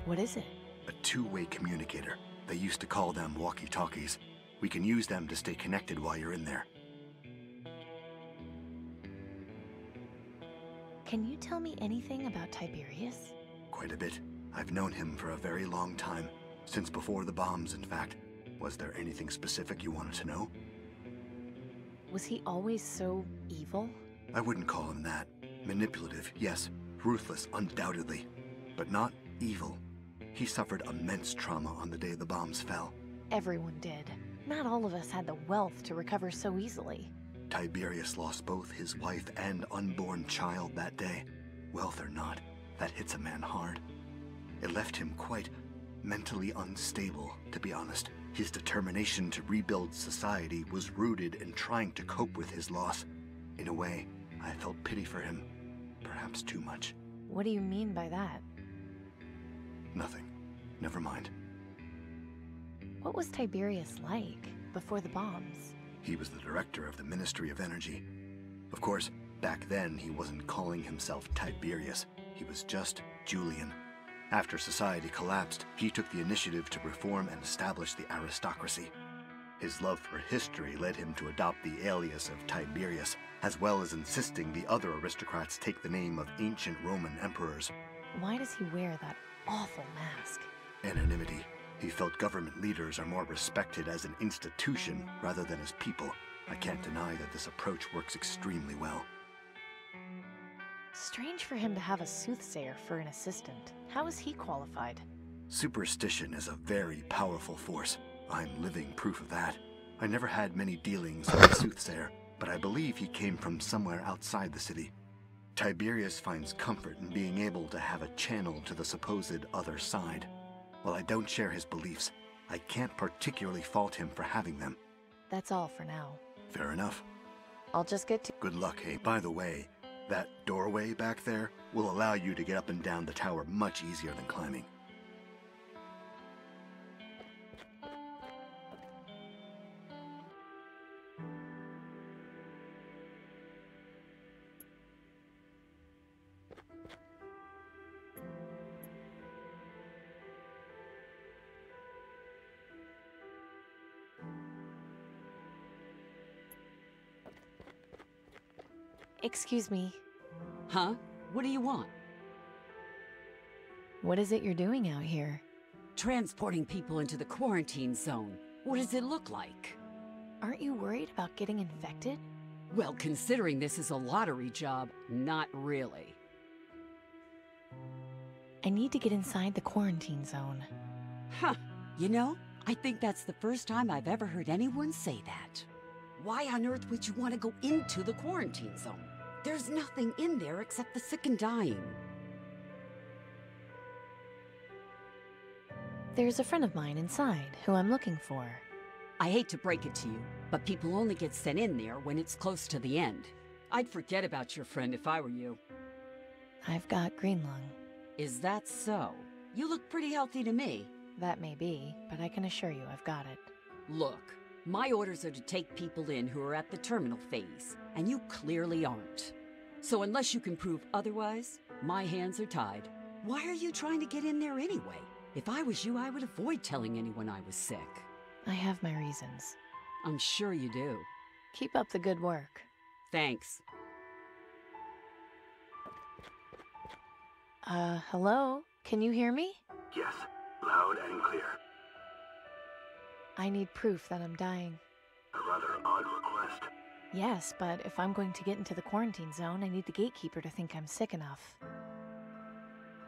What is it? A two-way communicator. They used to call them walkie-talkies. We can use them to stay connected while you're in there. Can you tell me anything about Tiberius? Quite a bit. I've known him for a very long time. Since before the bombs, in fact. Was there anything specific you wanted to know? Was he always so evil? I wouldn't call him that. Manipulative, yes. Ruthless, undoubtedly. But not evil. He suffered immense trauma on the day the bombs fell. Everyone did. Not all of us had the wealth to recover so easily. Tiberius lost both his wife and unborn child that day. Wealth or not, that hits a man hard. It left him quite mentally unstable, to be honest. His determination to rebuild society was rooted in trying to cope with his loss. In a way, I felt pity for him. Perhaps too much. What do you mean by that? Nothing. Never mind. What was Tiberius like before the bombs? He was the director of the Ministry of Energy. Of course, back then he wasn't calling himself Tiberius. He was just Julian. After society collapsed, he took the initiative to reform and establish the aristocracy. His love for history led him to adopt the alias of Tiberius, as well as insisting the other aristocrats take the name of ancient Roman emperors. Why does he wear that awful mask? Anonymity. He felt government leaders are more respected as an institution rather than as people. I can't deny that this approach works extremely well. Strange for him to have a soothsayer for an assistant. How is he qualified? Superstition is a very powerful force. I'm living proof of that. I never had many dealings with a soothsayer, but I believe he came from somewhere outside the city. Tiberius finds comfort in being able to have a channel to the supposed other side. While I don't share his beliefs, I can't particularly fault him for having them. That's all for now. Fair enough. I'll just get to— Good luck, hey. By the way, that doorway back there will allow you to get up and down the tower much easier than climbing. Excuse me. Huh? What do you want? What is it you're doing out here? Transporting people into the quarantine zone. What does it look like? Aren't you worried about getting infected? Well, considering this is a lottery job, not really. I need to get inside the quarantine zone. Huh. You know, I think that's the first time I've ever heard anyone say that. Why on earth would you want to go into the quarantine zone? There's nothing in there except the sick and dying. There's a friend of mine inside who I'm looking for. I hate to break it to you, but people only get sent in there when it's close to the end. I'd forget about your friend if I were you. I've got green lung. Is that so? You look pretty healthy to me. That may be, but I can assure you I've got it. Look, my orders are to take people in who are at the terminal phase, and you clearly aren't. So unless you can prove otherwise, my hands are tied. Why are you trying to get in there anyway? If I was you, I would avoid telling anyone I was sick. I have my reasons. I'm sure you do. Keep up the good work. Thanks. Hello? Can you hear me? Yes, loud and clear. I need proof that I'm dying. A rather odd request. Yes, but if I'm going to get into the quarantine zone, I need the gatekeeper to think I'm sick enough.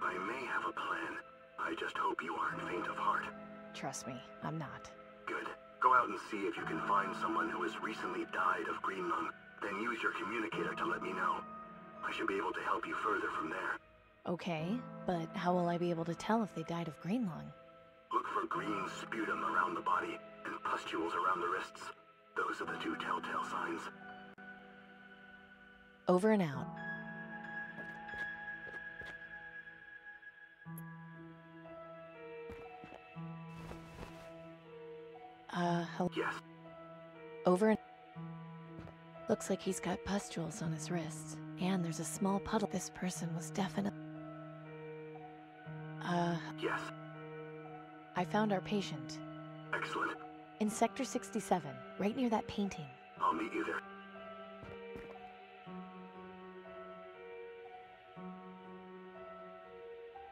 I may have a plan. I just hope you aren't faint of heart. Trust me, I'm not. Good. Go out and see if you can find someone who has recently died of green lung. Then use your communicator to let me know. I should be able to help you further from there. Okay, but how will I be able to tell if they died of green lung? Look for green sputum around the body and pustules around the wrists. Those are the two telltale signs. Over and out. Hello? Yes. Over and... Looks like he's got pustules on his wrists, and there's a small puddle. This person was definitely... Yes. I found our patient. Excellent. In Sector 67, right near that painting. I'll meet you there.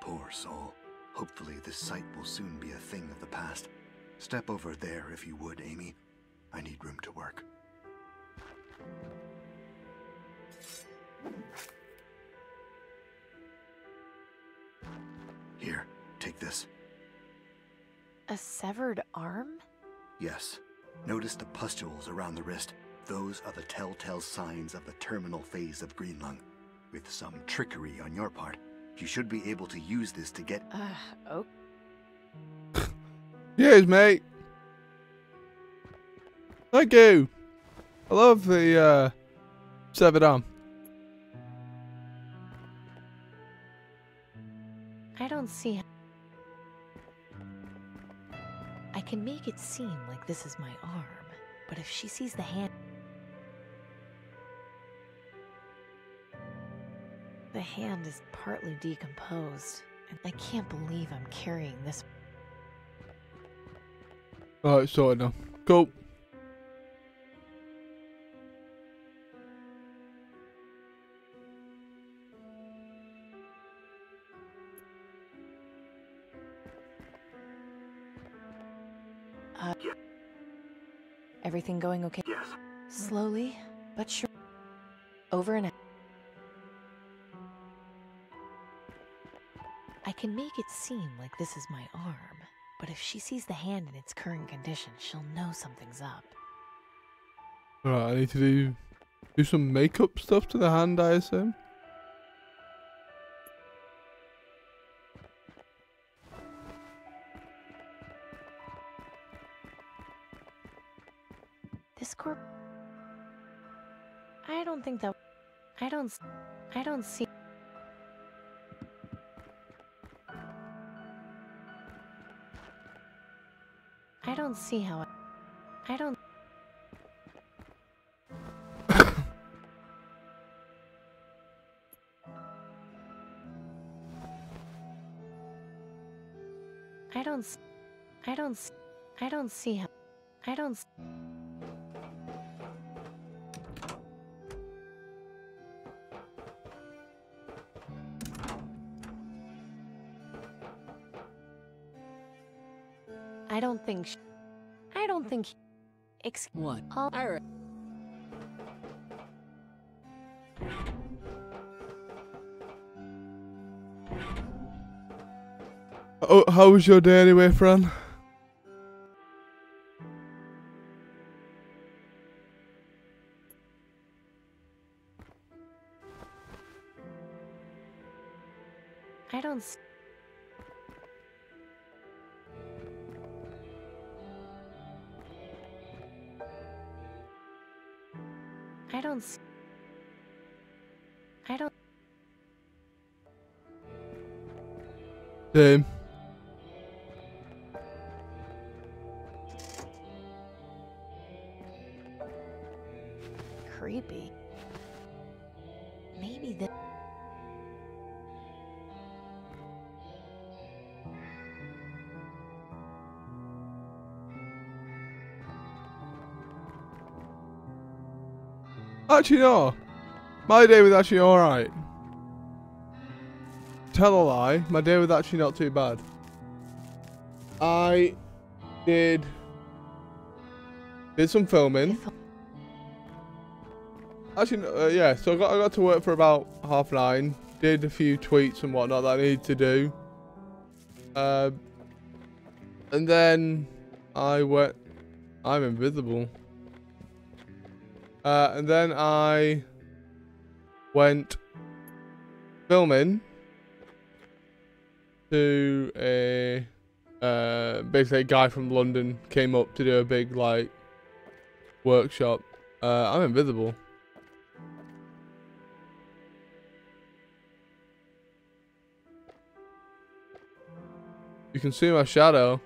Poor soul. Hopefully this site will soon be a thing of the past. Step over there if you would, Amy. I need room to work. Here, take this. A severed arm? Yes. Notice the pustules around the wrist. Those are the telltale signs of the terminal phase of green lung. With some trickery on your part, you should be able to use this to get... Oh. Yes, mate. Thank you. I love the severed arm. I don't see... I can make it seem like this is my arm, but if she sees the hand... The hand is partly decomposed, and I can't believe I'm carrying this... Alright, sorted now. Cool. Yeah. Everything going okay? Yes. Slowly, but sure. Over and out. I can make it seem like this is my arm, but if she sees the hand in its current condition, she'll know something's up. Alright, I need to do some makeup stuff to the hand, I assume. This corp... I don't think that... I don't see... I don't see how... I don't... I don't see how... I don't... I don't think. What? Alright. Oh, how was your day anyway, Fran? I don't. Same. Creepy. Maybe the. Actually, no. My day was actually alright. Tell a lie, my day was actually not too bad. I did some filming. Actually, yeah, so I got to work for about 9:30. Did a few tweets and whatnot that I needed to do. And then I'm invisible. And then I went filming to basically a guy from London came up to do a big like workshop. I'm invisible. You can see my shadow.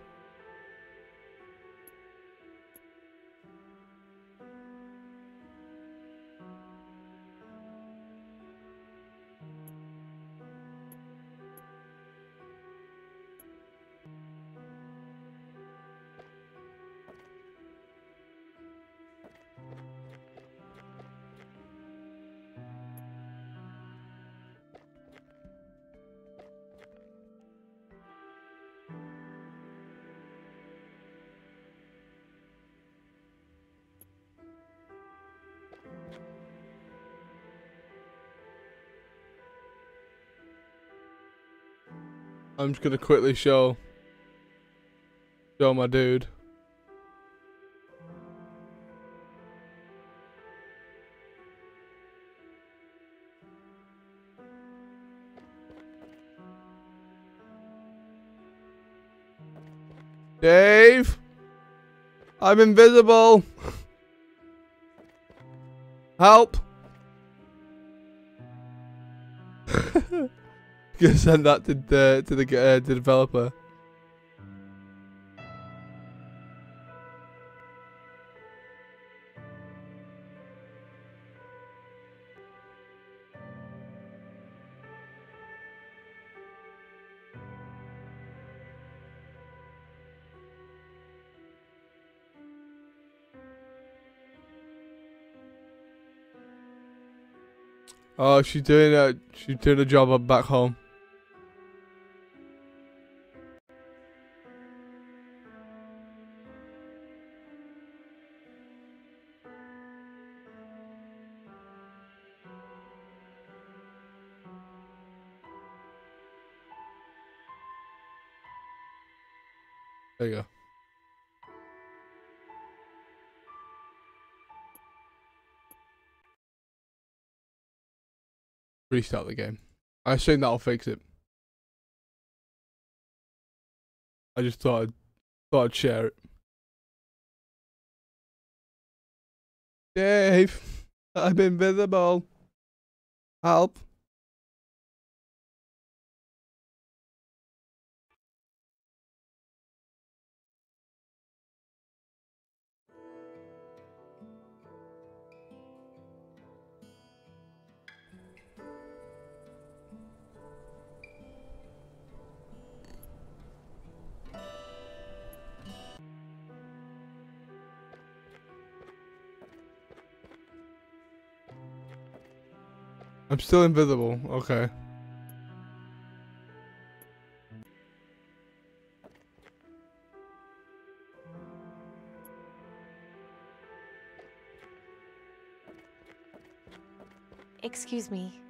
I'm just gonna quickly show my dude. Dave, I'm invisible. Help. Gonna send that to the developer. Oh, she's doing a job up back home. There you go. Restart the game. I assume that'll fix it. I just thought I'd share it. Dave, I'm invisible. Help. I'm still invisible. Okay. Excuse me.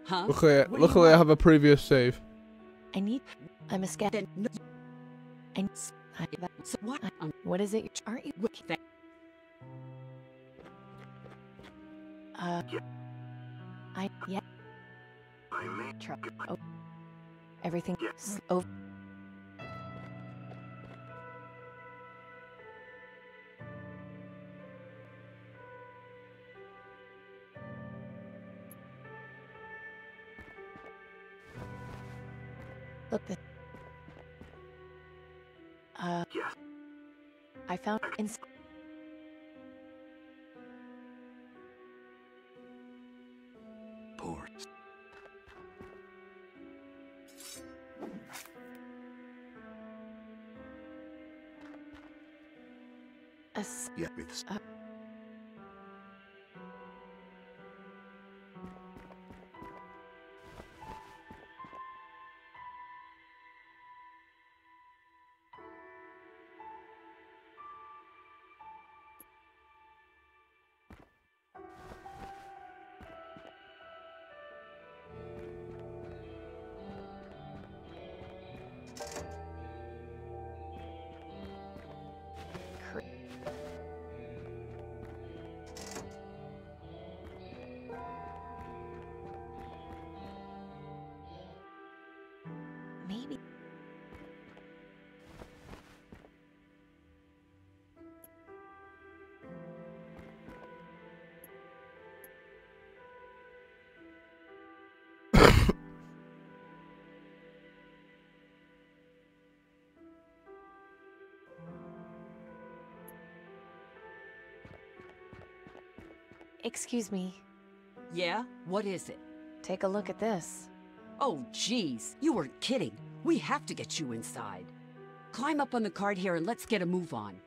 Huh? Luckily I have a previous save. I'm a scav. What is it? Aren't you? Yeah. Oh. Everything. Oh. Look, this. Yes. I found Poor. Yeah, with. maybe. Excuse me. Yeah? What is it? Take a look at this. Oh, jeez. You weren't kidding. We have to get you inside. Climb up on the cart here and let's get a move on.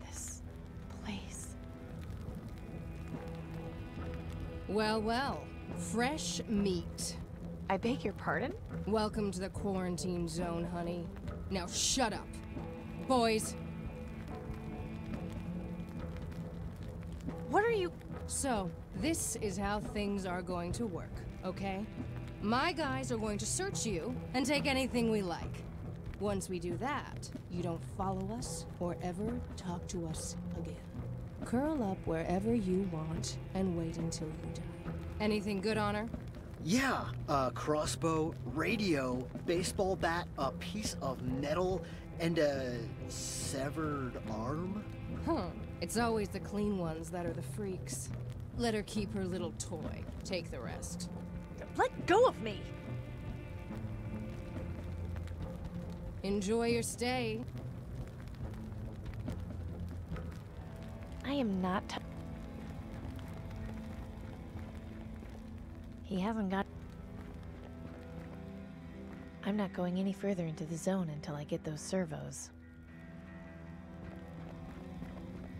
This place. Well, well. Fresh meat. I beg your pardon? Welcome to the quarantine zone, honey. Now shut up. Boys. What are you... So, this is how things are going to work, okay? My guys are going to search you and take anything we like. Once we do that, you don't follow us or ever talk to us again. Curl up wherever you want and wait until you die. Anything good, Honor? Yeah, a crossbow, radio, baseball bat, a piece of metal, and a severed arm? Huh. It's always the clean ones that are the freaks. Let her keep her little toy. Take the rest. Let go of me! Enjoy your stay. I am not... He hasn't got... I'm not going any further into the zone until I get those servos.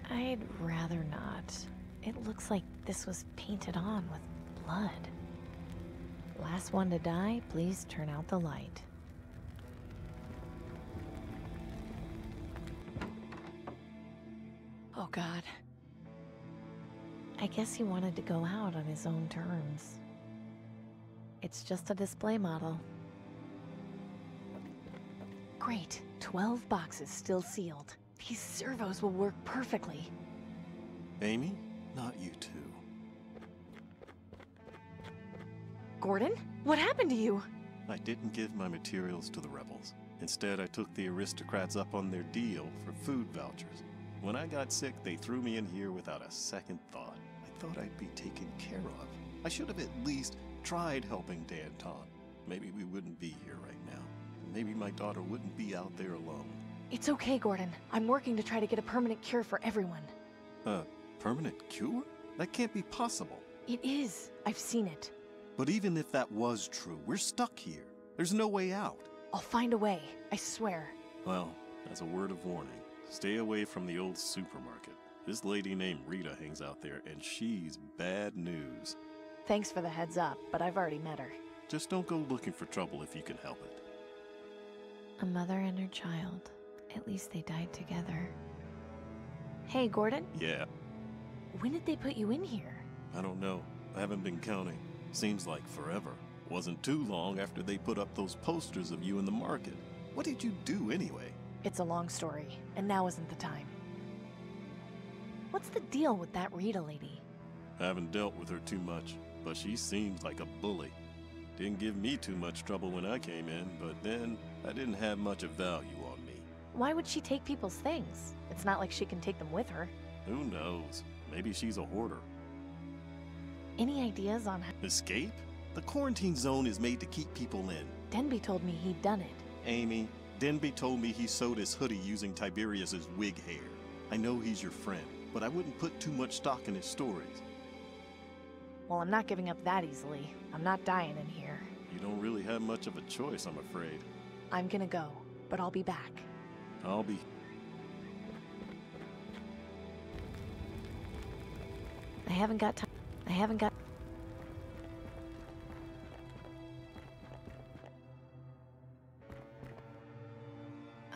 I'd rather not. It looks like this was painted on with blood. Last one to die, please turn out the light. Oh God. I guess he wanted to go out on his own terms. It's just a display model. Great. 12 boxes still sealed. These servos will work perfectly. Amy, not you two. Gordon? What happened to you? I didn't give my materials to the rebels. Instead, I took the aristocrats up on their deal for food vouchers. When I got sick, they threw me in here without a second thought. I thought I'd be taken care of. I should have at least tried helping Danton. Maybe we wouldn't be here right now. Maybe my daughter wouldn't be out there alone. It's okay, Gordon. I'm working to try to get a permanent cure for everyone. A permanent cure? That can't be possible. It is. I've seen it. But even if that was true, we're stuck here. There's no way out. I'll find a way. I swear. Well, as a word of warning, stay away from the old supermarket. This lady named Rita hangs out there, and she's bad news. Thanks for the heads up, but I've already met her. Just don't go looking for trouble if you can help it. A mother and her child. At least they died together. Hey, Gordon? Yeah, When did they put you in here? I don't know. I haven't been counting. Seems like forever. Wasn't too long after they put up those posters of you in the market. What did you do anyway? It's a long story, and now isn't the time. What's the deal with that Rita lady? I haven't dealt with her too much, but she seems like a bully. Didn't give me too much trouble when I came in, but then I didn't have much of value on me. Why would she take people's things? It's not like she can take them with her. Who knows? Maybe she's a hoarder. Any ideas on how... Escape? The quarantine zone is made to keep people in. Denby told me he'd done it. Amy, Denby told me he sewed his hoodie using Tiberius's wig hair. I know he's your friend, but I wouldn't put too much stock in his stories. Well, I'm not giving up that easily. I'm not dying in here. You don't really have much of a choice, I'm afraid. I'm gonna go, but I'll be back. I'll be... I haven't got time. I haven't got...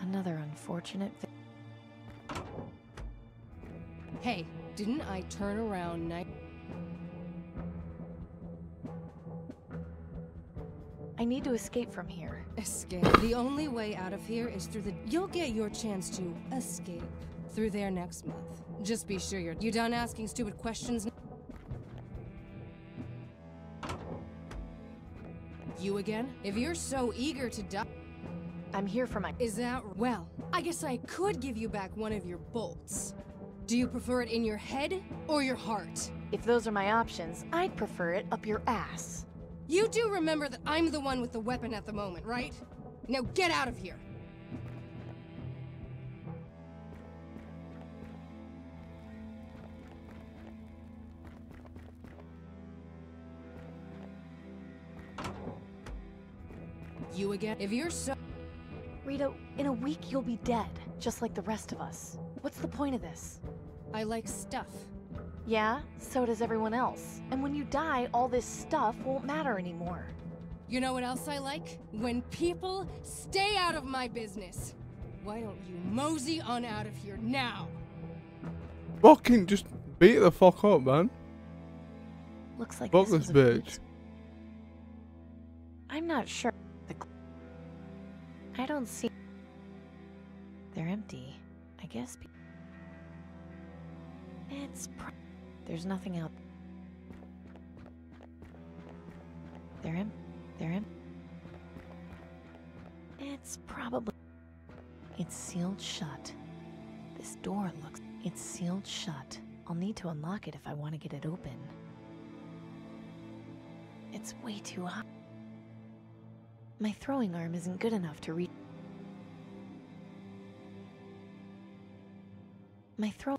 Another unfortunate... Hey, didn't I turn around I need to escape from here. Escape? The only way out of here is through the... You'll get your chance to escape through there next month. Just be sure you done asking stupid questions. You again? If you're so eager to die... I'm here for my... Is that... Well, I guess I could give you back one of your bolts. Do you prefer it in your head or your heart? If those are my options, I'd prefer it up your ass. You do remember that I'm the one with the weapon at the moment, right? Now get out of here! You again? If you're so... Rita, in a week you'll be dead, just like the rest of us. What's the point of this? I like stuff. Yeah, so does everyone else. And when you die, all this stuff won't matter anymore. You know what else I like? When people stay out of my business. Why don't you mosey on out of here now? Fucking just beat the fuck up, man. Looks like fuck this bitch. I'm not sure. I don't see... They're empty. I guess... It's... There's nothing out... They're in. It's probably... It's sealed shut. This door looks... It's sealed shut. I'll need to unlock it if I want to get it open. It's way too hot. My throwing arm isn't good enough to reach... My throw...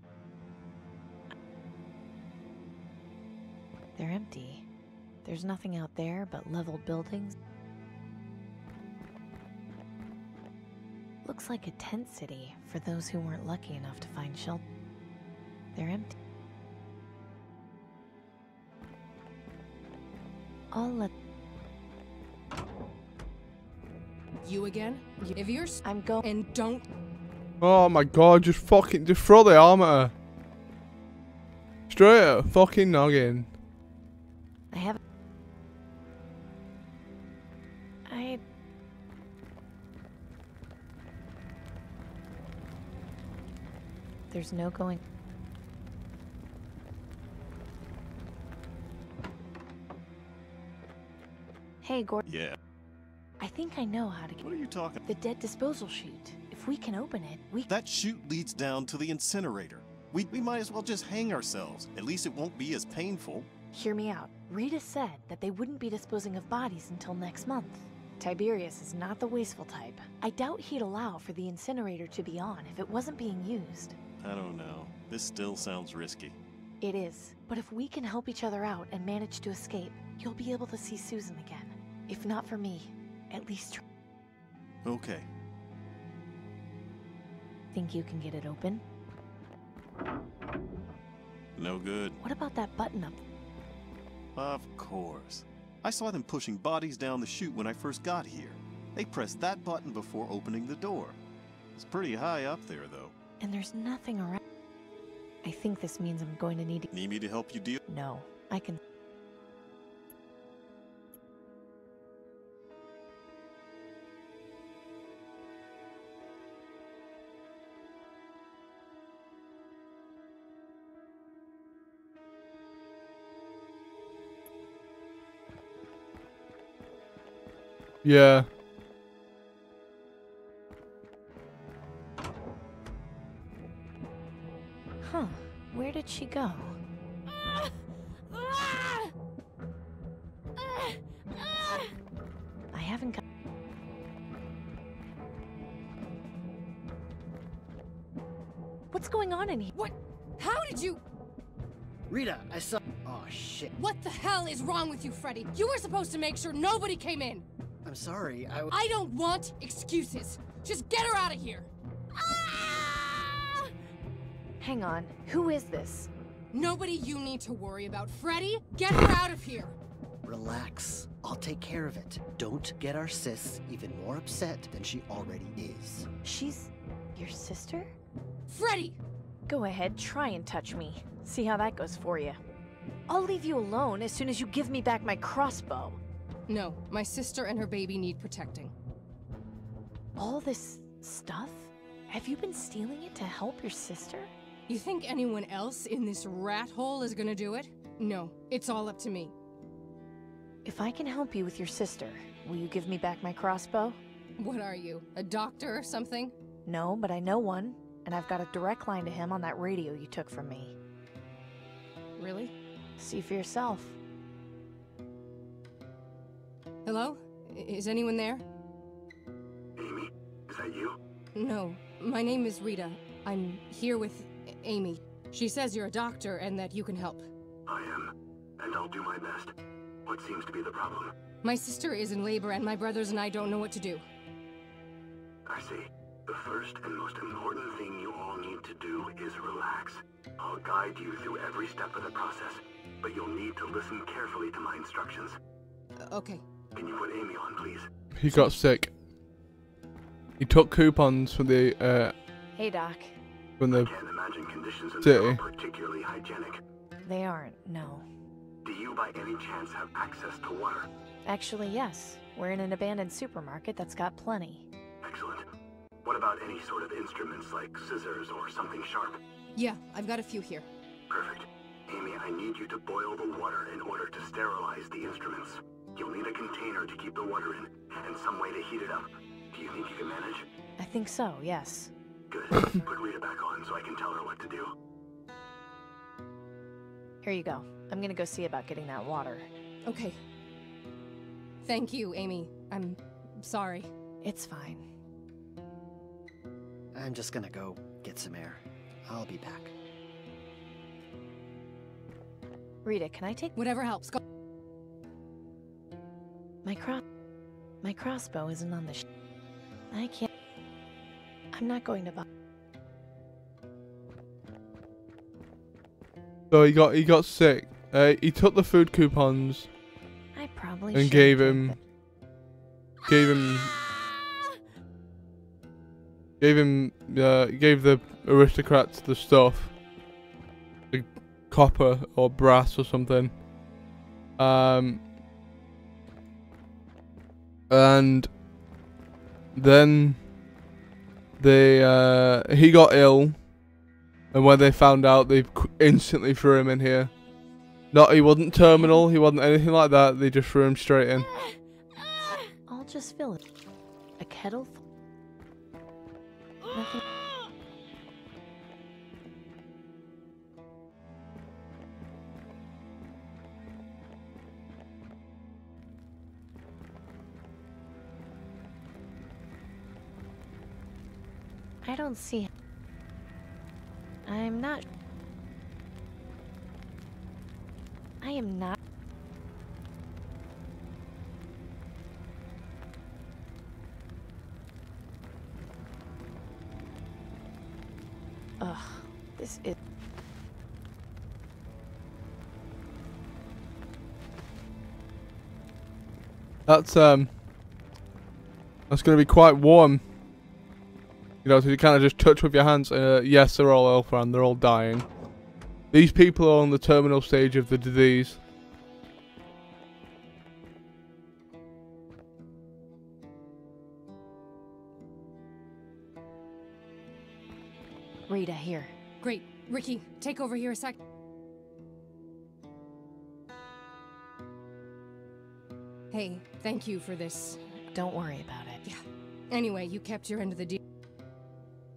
They're empty. There's nothing out there but leveled buildings. Looks like a tent city for those who weren't lucky enough to find shelter. They're empty. I'll let... You again? If you're... I'm going... And don't... Oh my god, just throw the arm at her. Straight at her fucking noggin. I haven't... There's no going... Hey, Gordon. Yeah. I think I know how to get... What are you talking? The dead disposal chute. If we can open it, we... That chute leads down to the incinerator. We might as well just hang ourselves. At least it won't be as painful. Hear me out. Rita said that they wouldn't be disposing of bodies until next month. Tiberius is not the wasteful type. I doubt he'd allow for the incinerator to be on if it wasn't being used. I don't know. This still sounds risky. It is. But if we can help each other out and manage to escape, you'll be able to see Susan again. If not for me, at least... Okay. Think you can get it open? No good. What about that button up? Of course. I saw them pushing bodies down the chute when I first got here. They pressed that button before opening the door. It's pretty high up there, though. And there's nothing around. I think this means I'm going to need to... Need me to help you deal? No, I can... Yeah. Huh. Where did she go? I haven't got... What's going on in here? What? How did you... Rita, I saw... Oh, shit. What the hell is wrong with you, Freddy? You were supposed to make sure nobody came in. I'm sorry, I don't want excuses. Just get her out of here. Hang on. Who is this? Nobody you need to worry about. Freddy, get her out of here. Relax. I'll take care of it. Don't get our sis even more upset than she already is. She's... your sister? Freddy! Go ahead, try and touch me. See how that goes for you. I'll leave you alone as soon as you give me back my crossbow. No, my sister and her baby need protecting. All this stuff? Have you been stealing it to help your sister? You think anyone else in this rat hole is gonna do it? No, it's all up to me. If I can help you with your sister, will you give me back my crossbow? What are you, a doctor or something? No, but I know one, and I've got a direct line to him on that radio you took from me. Really? See for yourself. Hello? Is anyone there? Amy, is that you? No, my name is Rita. I'm here with Amy. She says you're a doctor and that you can help. I am, and I'll do my best. What seems to be the problem? My sister is in labor and my brothers and I don't know what to do. I see. The first and most important thing you all need to do is relax. I'll guide you through every step of the process, but you'll need to listen carefully to my instructions. Okay. Can you put Amy on, please? He got sick. He took coupons for the, Hey, Doc. from the I can't imagine conditions in city. there are particularly hygienic. They aren't, no. Do you by any chance have access to water? Actually, yes. We're in an abandoned supermarket that's got plenty. Excellent. What about any sort of instruments like scissors or something sharp? Yeah, I've got a few here. Perfect. Amy, I need you to boil the water in order to sterilize the instruments. You'll need a container to keep the water in, and some way to heat it up. Do you think you can manage? I think so, yes. Good. Put Rita back on so I can tell her what to do. Here you go. I'm gonna go see about getting that water. Okay. Thank you, Amy. I'm sorry. It's fine. I'm just gonna go get some air. I'll be back. Rita, can I take... Whatever helps. Go. My crossbow isn't on the I can't... I'm not going to buy... So he got sick. He took the food coupons I probably and should gave have him gave the aristocrats the stuff, the copper or brass or something. And then he got ill, and when they found out, they instantly threw him in here. He wasn't terminal, he wasn't anything like that, they just threw him straight in. I'll just fill it. A kettle? Nothing. I don't see... I'm not... I am not... Ugh, this is... That's gonna be quite warm. You know, so you kind of just touch with your hands. Yes, they're all alpha and they're all dying. These people are on the terminal stage of the disease. Rita, here. Great. Ricky, take over here a sec. Hey, thank you for this. Don't worry about it. Yeah. Anyway, you kept your end of the deal.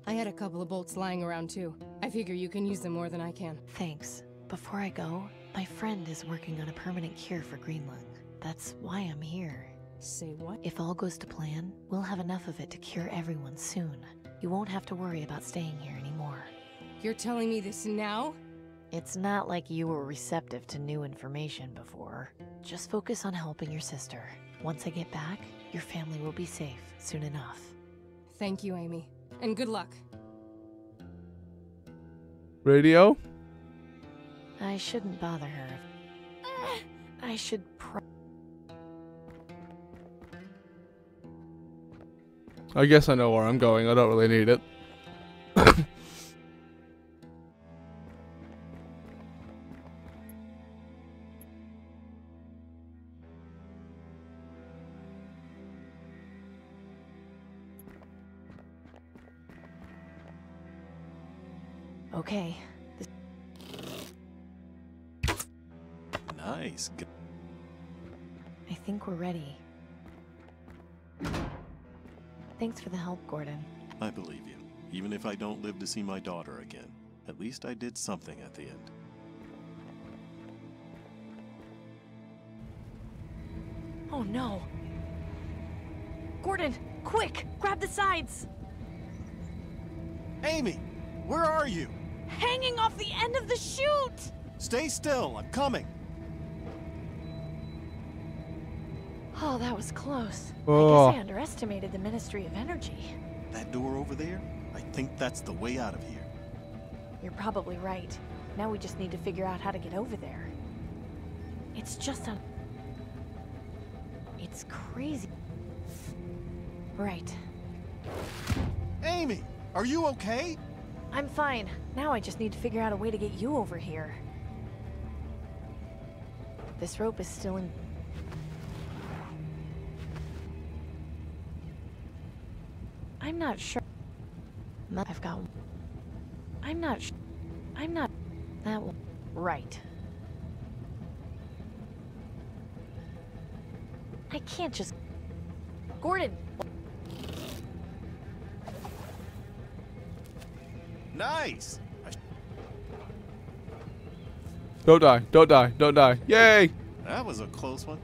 I had a couple of bolts lying around too. I figure you can use them more than I can. Thanks. Before I go, my friend is working on a permanent cure for green lung. That's why I'm here. Say what? If all goes to plan, we'll have enough of it to cure everyone soon. You won't have to worry about staying here anymore. You're telling me this now? It's not like you were receptive to new information before. Just focus on helping your sister. Once I get back, your family will be safe soon enough. Thank you, Amy. And good luck. Radio? I shouldn't bother her. I should I guess I know where I'm going. I don't really need it. Okay. Nice. I think we're ready. Thanks for the help, Gordon. I believe you. Even if I don't live to see my daughter again, at least I did something at the end. Oh no! Gordon, quick! Grab the sides! Amy! Where are you? Hanging off the end of the chute! Stay still, I'm coming! Oh, that was close. Oh. I guess I underestimated the Ministry of Energy. That door over there? I think that's the way out of here. You're probably right. Now we just need to figure out how to get over there. It's just a... It's crazy. Right. Amy! Are you okay? I'm fine. Now I just need to figure out a way to get you over here. This rope is still in... I'm not sure. I've got... I'm not sure. I'm not... That one. Right. I can't just... Gordon! Nice! Don't die, don't die, don't die. Yay! That was a close one.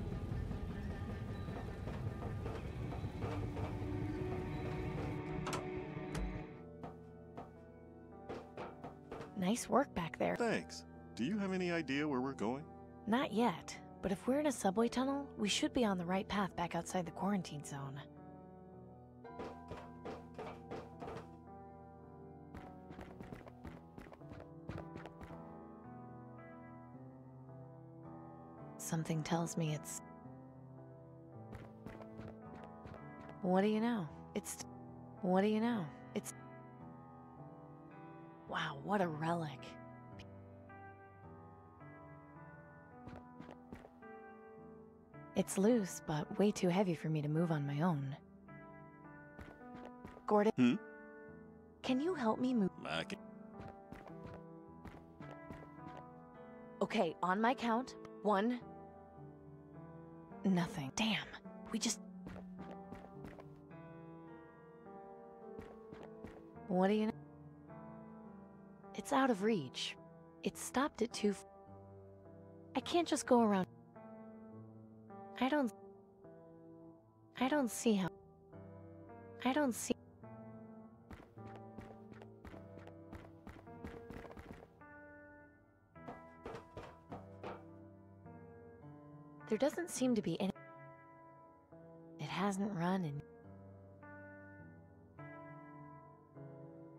Nice work back there. Thanks. Do you have any idea where we're going? Not yet, but if we're in a subway tunnel, we should be on the right path back outside the quarantine zone. Something tells me it's... What do you know? It's... What do you know? It's... Wow, what a relic. It's loose, but way too heavy for me to move on my own. Gordon? Can you help me move? Okay, on my count. 1... Nothing. Damn. We just... What do you know? It's out of reach. It stopped at 2... I can't just go around... I don't see how... I don't see... There doesn't seem to be any... It hasn't run in...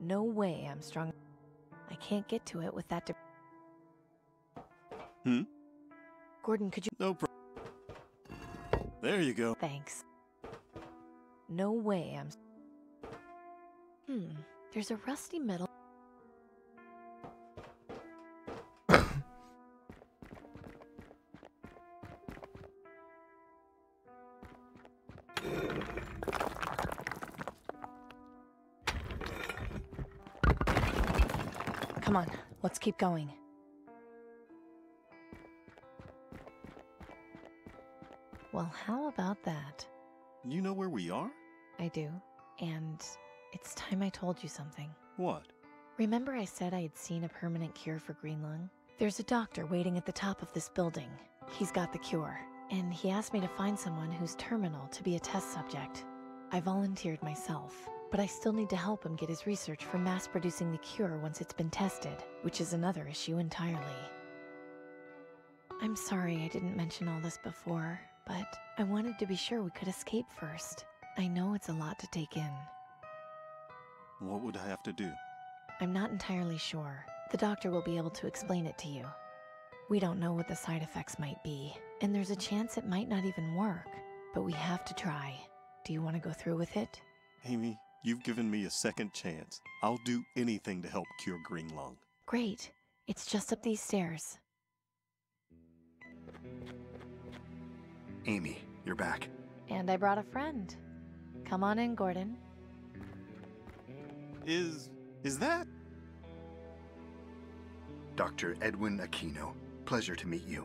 No way I'm strong... I can't get to it with that... Gordon, could you... No problem. There you go. Thanks. No way I'm... There's a rusty metal... Come on, let's keep going. Well, how about that? You know where we are? I do, and it's time I told you something. What? Remember I said I had seen a permanent cure for green lung? There's a doctor waiting at the top of this building. He's got the cure, and he asked me to find someone who's terminal to be a test subject. I volunteered myself, but I still need to help him get his research for mass-producing the cure once it's been tested, which is another issue entirely. I'm sorry I didn't mention all this before, but I wanted to be sure we could escape first. I know it's a lot to take in. What would I have to do? I'm not entirely sure. The doctor will be able to explain it to you. We don't know what the side effects might be, and there's a chance it might not even work, but we have to try. Do you want to go through with it? Amy, you've given me a second chance. I'll do anything to help cure green lung. Great. It's just up these stairs. Amy, you're back. And I brought a friend. Come on in, Gordon. Is that? Dr. Edwin Aquino. Pleasure to meet you.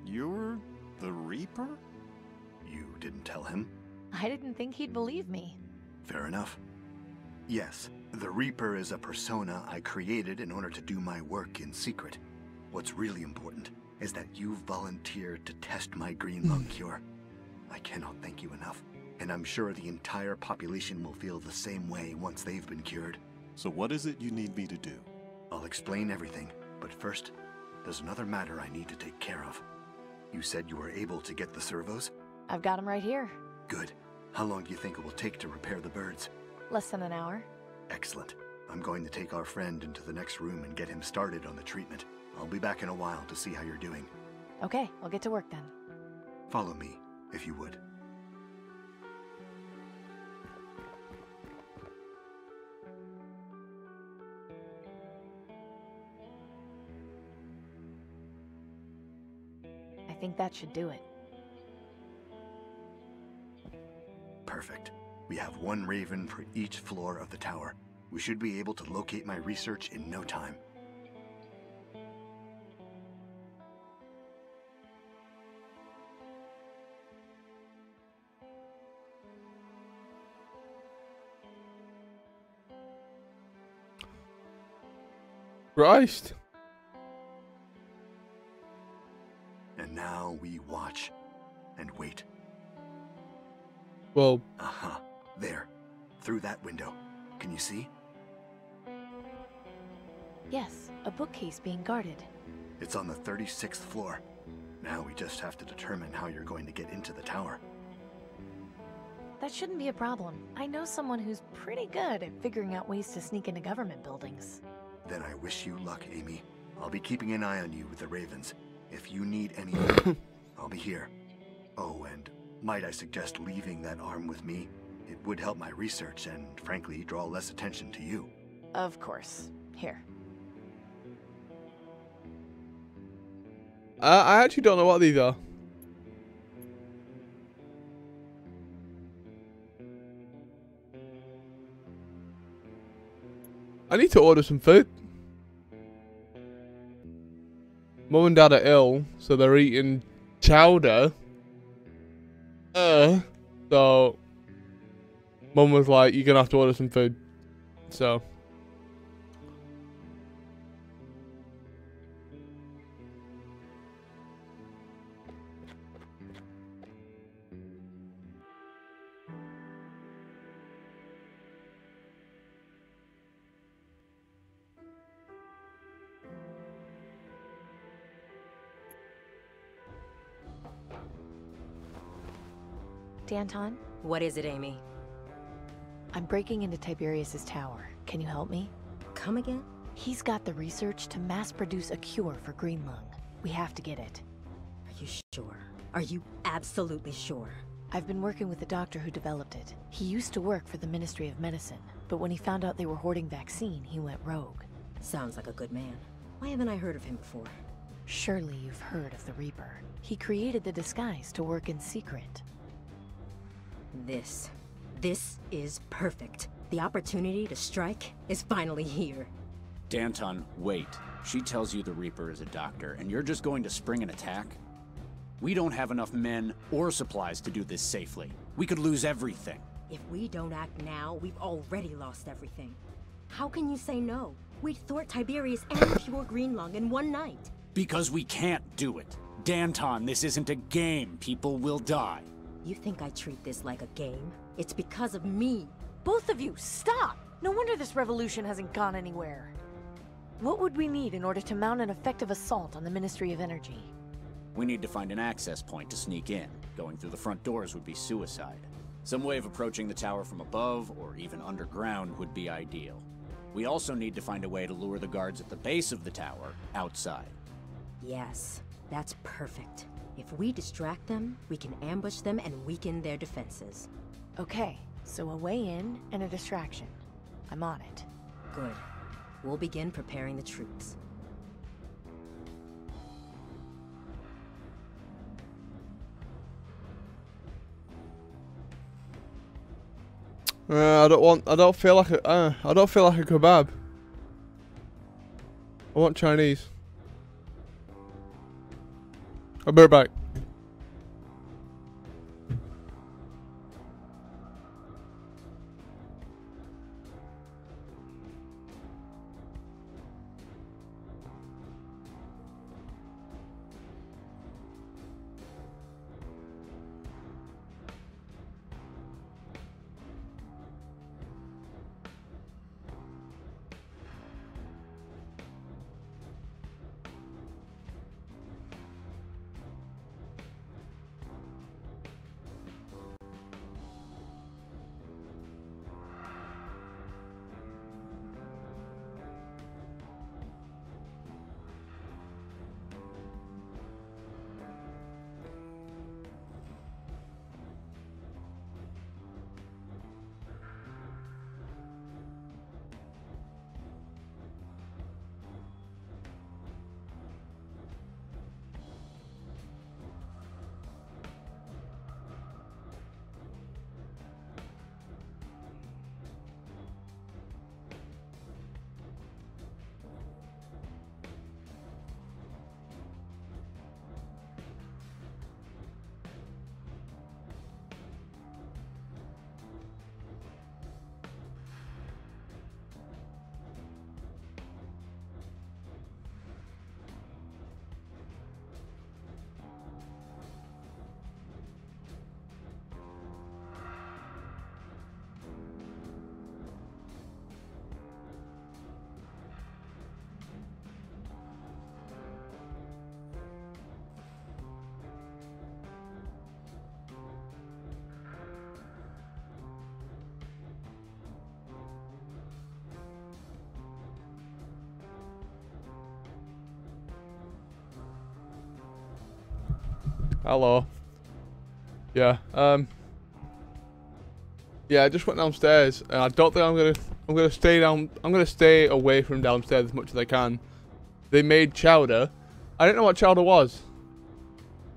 You're the Reaper? You didn't tell him? I didn't think he'd believe me. Fair enough. Yes, the Reaper is a persona I created in order to do my work in secret. What's really important is that you volunteered to test my green lung cure. I cannot thank you enough, and I'm sure the entire population will feel the same way once they've been cured. So what is it you need me to do? I'll explain everything, but first, there's another matter I need to take care of. You said you were able to get the servos? I've got them right here. Good. How long do you think it will take to repair the birds? Less than an hour. Excellent. I'm going to take our friend into the next room and get him started on the treatment. I'll be back in a while to see how you're doing. Okay, I'll get to work then. Follow me, if you would. I think that should do it. Perfect. We have one Raven for each floor of the tower. We should be able to locate my research in no time. Christ. And now we watch and wait. Well... Uh-huh. There. Through that window. Can you see? Yes, a bookcase being guarded. It's on the 36th floor. Now we just have to determine how you're going to get into the tower. That shouldn't be a problem. I know someone who's pretty good at figuring out ways to sneak into government buildings. Then I wish you luck, Amy. I'll be keeping an eye on you with the Ravens. If you need anything, I'll be here. Oh, and might I suggest leaving that arm with me? It would help my research and, frankly, draw less attention to you. Of course. Here. I actually don't know what these are. I need to order some food. Mum and Dad are ill, so they're eating chowder. So Mum was like, "You're gonna have to order some food." So. Danton? What is it, Amy? I'm breaking into Tiberius's tower. Can you help me? Come again? He's got the research to mass-produce a cure for green lung. We have to get it. Are you sure? Are you absolutely sure? I've been working with the doctor who developed it. He used to work for the Ministry of Medicine. but when he found out they were hoarding vaccine, he went rogue. Sounds like a good man. Why haven't I heard of him before? Surely you've heard of the Reaper. He created the disguise to work in secret. This is perfect. The opportunity to strike is finally here. Danton, wait. She tells you the Reaper is a doctor, and you're just going to spring an attack? We don't have enough men or supplies to do this safely. We could lose everything. If we don't act now, we've already lost everything. How can you say no? We'd thwart Tiberius and pure Greenlung in one night. Because we can't do it. Danton, this isn't a game. People will die. You think I treat this like a game? It's because of me. Both of you, stop! No wonder this revolution hasn't gone anywhere. What would we need in order to mount an effective assault on the Ministry of Energy? We need to find an access point to sneak in. Going through the front doors would be suicide. Some way of approaching the tower from above, or even underground, would be ideal. We also need to find a way to lure the guards at the base of the tower outside. Yes, that's perfect. If we distract them, we can ambush them and weaken their defenses. Okay, so a way in and a distraction. I'm on it. Good. We'll begin preparing the troops. I don't feel like a kebab. I want Chinese. I'll be right back. Hello. Yeah. Yeah, I just went downstairs, and I don't think I'm gonna stay down. I'm gonna stay away from downstairs as much as I can. They made chowder. I didn't know what chowder was,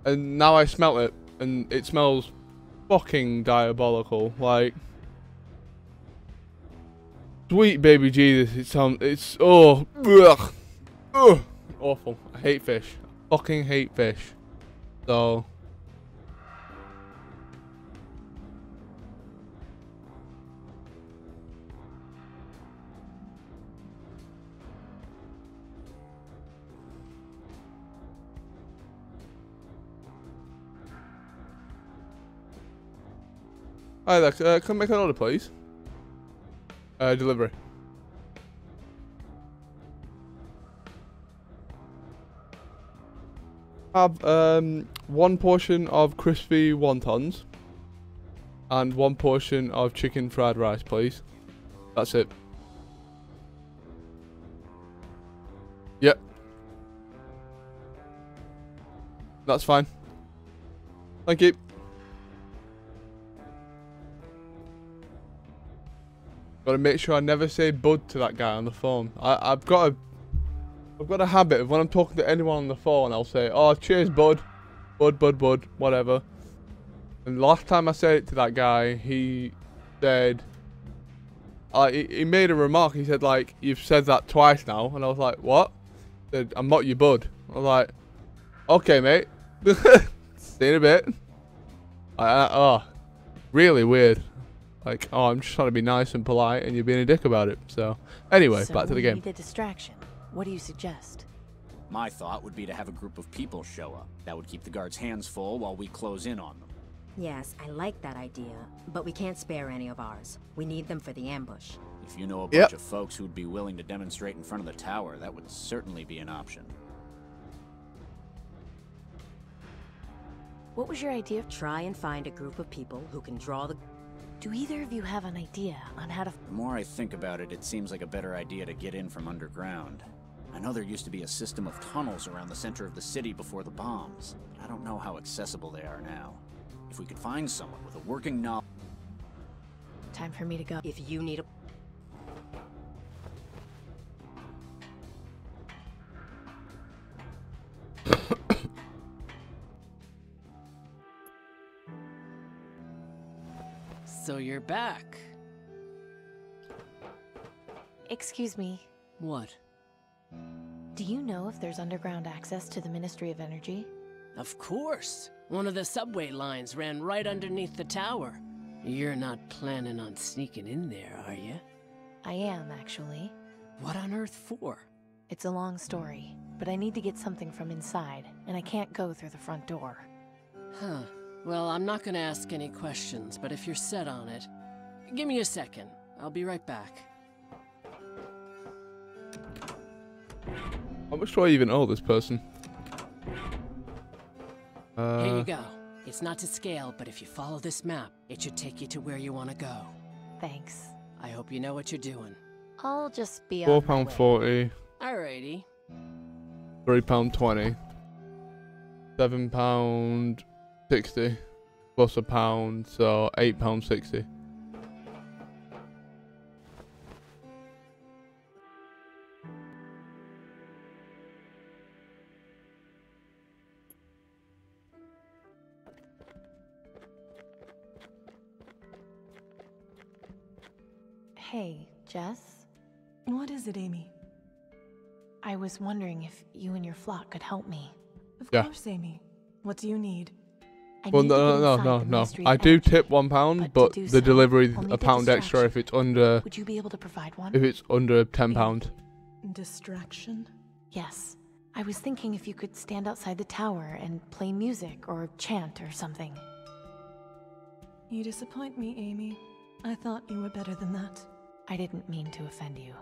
and now I smell it, and it smells fucking diabolical. Like, sweet baby Jesus, it's oh, ugh, ugh, awful. I hate fish. I fucking hate fish. So. Hi there, can I make an order, please? Delivery. Have one portion of crispy wontons and one portion of chicken fried rice, please. That's it. Yep. That's fine. Thank you. Gotta make sure I never say bud to that guy on the phone. I've got a habit of when I'm talking to anyone on the phone, I'll say, "Oh, cheers, bud. Bud, whatever." And the last time I said it to that guy, he said, he made a remark. He said, like, "You've said that twice now." And I was like, "What?" He said, "I'm not your bud." I was like, "Okay, mate." See you in a bit. Oh, really weird. Like, oh, I'm just trying to be nice and polite, and you're being a dick about it. So, anyway, back to the game. We need a distraction. What do you suggest? My thought would be to have a group of people show up. That would keep the guards' hands full while we close in on them. Yes, I like that idea, but we can't spare any of ours. We need them for the ambush. If you know a bunch of folks who'd be willing to demonstrate in front of the tower, that would certainly be an option. What was your idea? Try and find a group of people who can draw the... Do either of you have an idea on how to... The more I think about it, it seems like a better idea to get in from underground. I know there used to be a system of tunnels around the center of the city before the bombs. I don't know how accessible they are now. If we could find someone with a working knowledge... Time for me to go. If you need a... So you're back. Excuse me. What? Do you know if there's underground access to the Ministry of Energy? Of course. One of the subway lines ran right underneath the tower. You're not planning on sneaking in there, are you? I am, actually. What on earth for? It's a long story, but I need to get something from inside, and I can't go through the front door. Huh. Well, I'm not gonna ask any questions, but if you're set on it, give me a second. I'll be right back. How much do I even owe this person? Here you go. It's not to scale, but if you follow this map, it should take you to where you want to go. Thanks. I hope you know what you're doing. I'll just be on my way. £4.40. Alrighty. £3.20. £7.60 plus a pound, so £8.60. Hey, Jess? What is it, Amy? I was wondering if you and your flock could help me. Of course, Amy. What do you need? Well, no. I do tip £1, but the delivery a pound extra if it's under. Would you be able to provide one? If it's under £10. Distraction? Yes. I was thinking if you could stand outside the tower and play music or chant or something. You disappoint me, Amy. I thought you were better than that. I didn't mean to offend you.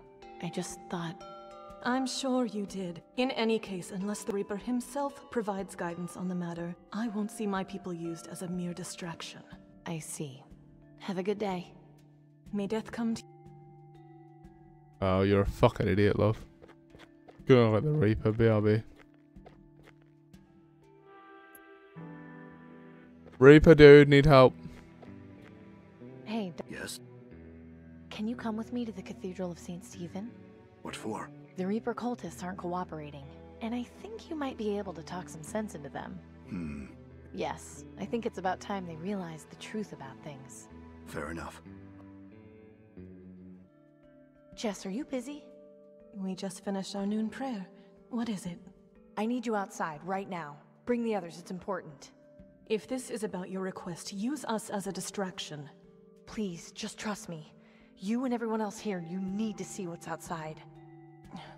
I just thought... I'm sure you did. In any case, unless the Reaper himself provides guidance on the matter, I won't see my people used as a mere distraction. I see. Have a good day. May death come to... Oh, you're a fucking idiot, love. Go with the Reaper, BRB. Reaper, dude, need help. Hey, Yes? Can you come with me to the Cathedral of St. Stephen? What for? The Reaper cultists aren't cooperating, and I think you might be able to talk some sense into them. Yes, I think it's about time they realize the truth about things. Fair enough. Jess, are you busy? We just finished our noon prayer. What is it? I need you outside, right now. Bring the others, it's important. If this is about your request, use us as a distraction. Please, just trust me. You and everyone else here, you need to see what's outside.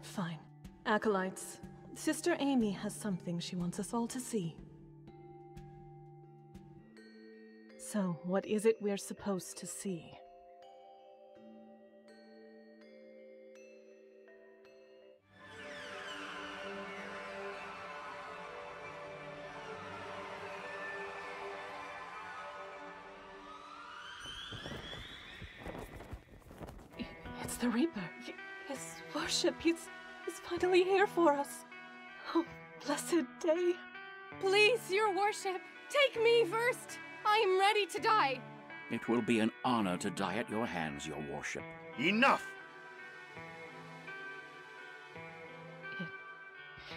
Fine. Acolytes, Sister Amy has something she wants us all to see. So, what is it we're supposed to see? It's the Reaper. His worship. He's finally here for us. Oh, blessed day. Please, your worship, take me first. I am ready to die. It will be an honor to die at your hands, your worship. Enough!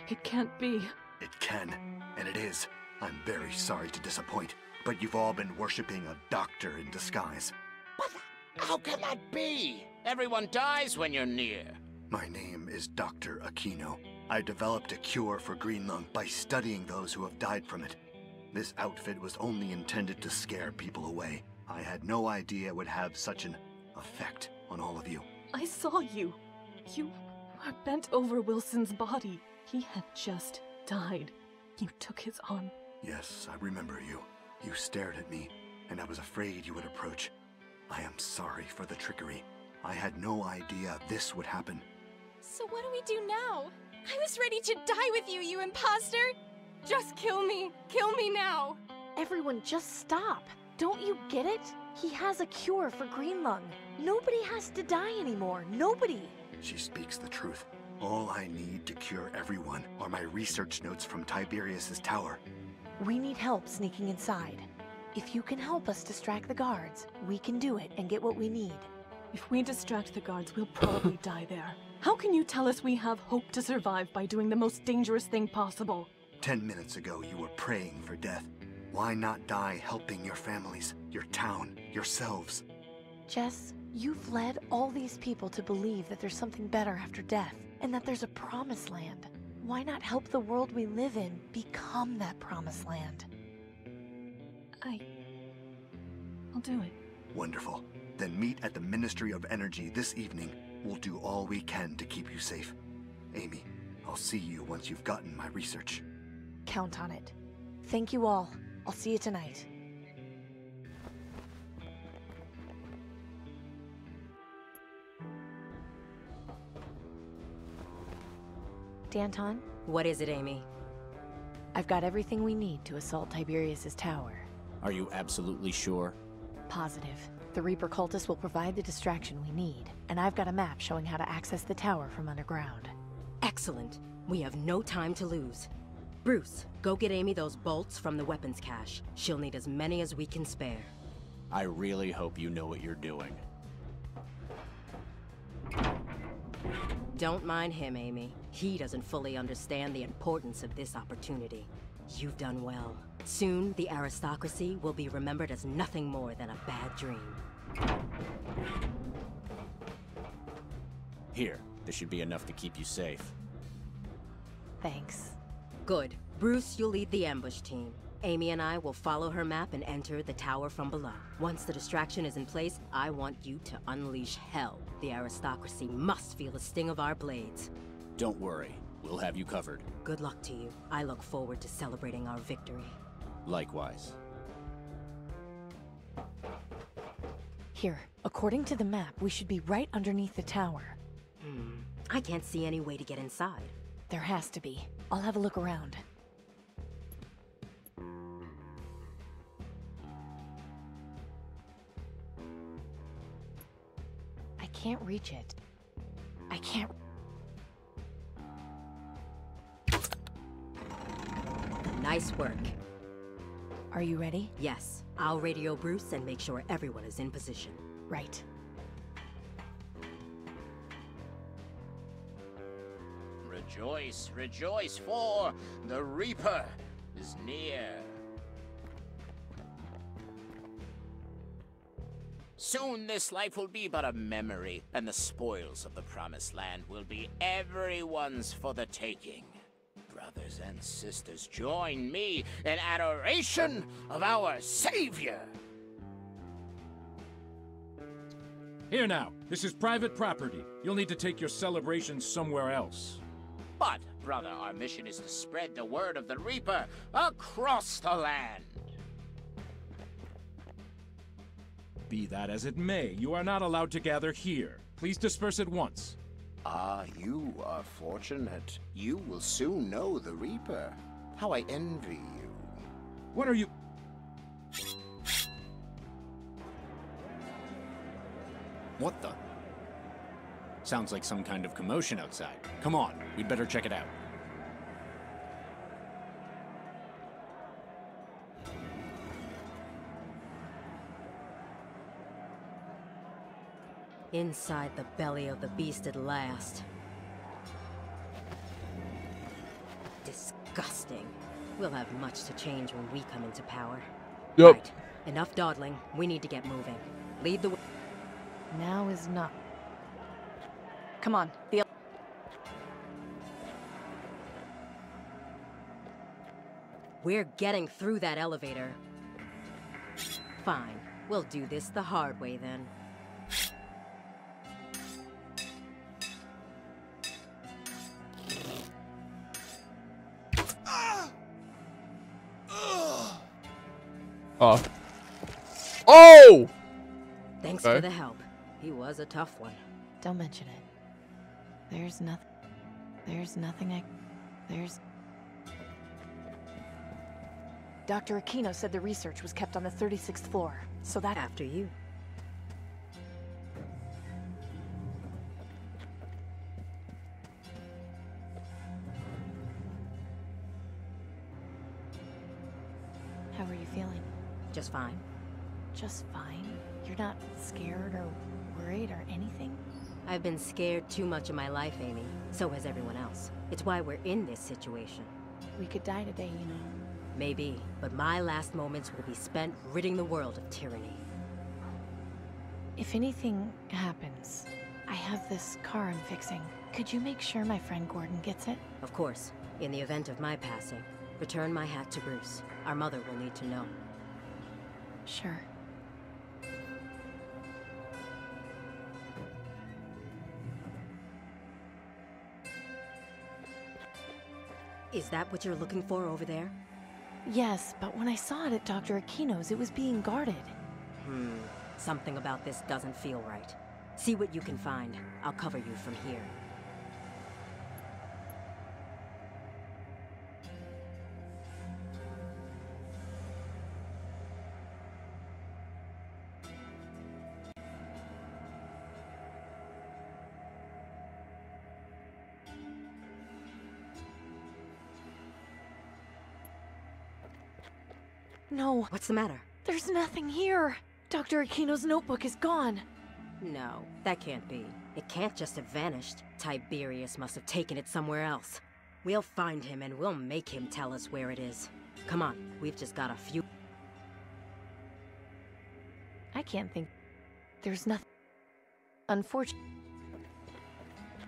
It can't be. It can, and it is. I'm very sorry to disappoint, but you've all been worshipping a doctor in disguise. How can that be? Everyone dies when you're near. My name is Dr. Aquino. I developed a cure for green lung by studying those who have died from it. This outfit was only intended to scare people away. I had no idea it would have such an effect on all of you. I saw you. You were bent over Wilson's body. He had just died. You took his arm. Yes, I remember you. You stared at me, and I was afraid you would approach. I am sorry for the trickery. I had no idea this would happen. So what do we do now? I was ready to die with you, you imposter! Just kill me! Kill me now! Everyone, just stop! Don't you get it? He has a cure for green lung. Nobody has to die anymore. Nobody! She speaks the truth. All I need to cure everyone are my research notes from Tiberius's tower. We need help sneaking inside. If you can help us distract the guards, we can do it and get what we need. If we distract the guards, we'll probably die there. How can you tell us we have hope to survive by doing the most dangerous thing possible? 10 minutes ago, you were praying for death. Why not die helping your families, your town, yourselves? Jess, you've led all these people to believe that there's something better after death, and that there's a promised land. Why not help the world we live in become that promised land? I'll do it. Wonderful. Then meet at the Ministry of Energy this evening. We'll do all we can to keep you safe. Amy, I'll see you once you've gotten my research. Count on it. Thank you all. I'll see you tonight. Danton? What is it, Amy? I've got everything we need to assault Tiberius's tower. Are you absolutely sure? Positive. The Reaper cultists will provide the distraction we need, and I've got a map showing how to access the tower from underground. Excellent. We have no time to lose. Bruce, go get Amy those bolts from the weapons cache. She'll need as many as we can spare. I really hope you know what you're doing. Don't mind him, Amy. He doesn't fully understand the importance of this opportunity. You've done well. Soon, the aristocracy will be remembered as nothing more than a bad dream. Here, this should be enough to keep you safe. Thanks. Good. Bruce, you'll lead the ambush team. Amy and I will follow her map and enter the tower from below. Once the distraction is in place, I want you to unleash hell. The aristocracy must feel the sting of our blades. Don't worry. We'll have you covered. Good luck to you. I look forward to celebrating our victory. Likewise. Here, according to the map, we should be right underneath the tower. I can't see any way to get inside. There has to be. I'll have a look around. I can't reach it. I can't... Nice work. Are you ready? Yes. I'll radio Bruce and make sure everyone is in position. Right. Rejoice, rejoice, for the Reaper is near. Soon this life will be but a memory, and the spoils of the Promised Land will be everyone's for the taking. Brothers and sisters, join me in adoration of our Savior. Here now, this is private property. You'll need to take your celebrations somewhere else. But, brother, our mission is to spread the word of the Reaper across the land. Be that as it may, you are not allowed to gather here. Please disperse at once. Ah, you are fortunate. You will soon know the Reaper. How I envy you. What are you... What the? Sounds like some kind of commotion outside. Come on, we'd better check it out. Inside the belly of the beast at last. Disgusting. We'll have much to change when we come into power. Yep. Right. Enough dawdling. We need to get moving. Lead the way. Now is not. Come on. We're getting through that elevator. Fine. We'll do this the hard way then. Oh. Oh! Thanks Okay. for the help. He was a tough one. Don't mention it. There's nothing Dr. Aquino said the research was kept on the 36th floor, so that... After you. How are you feeling? Just fine. Just fine? You're not scared or worried or anything? I've been scared too much of my life, Amy. So has everyone else. It's why we're in this situation. We could die today, you know. Maybe, but my last moments will be spent ridding the world of tyranny. If anything happens, I have this car I'm fixing. Could you make sure my friend Gordon gets it? Of course. In the event of my passing, return my hat to Bruce. Our mother will need to know. Sure. Is that what you're looking for over there? Yes, but when I saw it at Dr. Aquino's, it was being guarded. Something about this doesn't feel right. See what you can find. I'll cover you from here. No. What's the matter? There's nothing here. Dr. Aquino's notebook is gone. No, that can't be. It can't just have vanished. Tiberius must have taken it somewhere else. We'll find him and we'll make him tell us where it is. Come on, we've just got a few... I can't think. There's nothing. Unfortunately.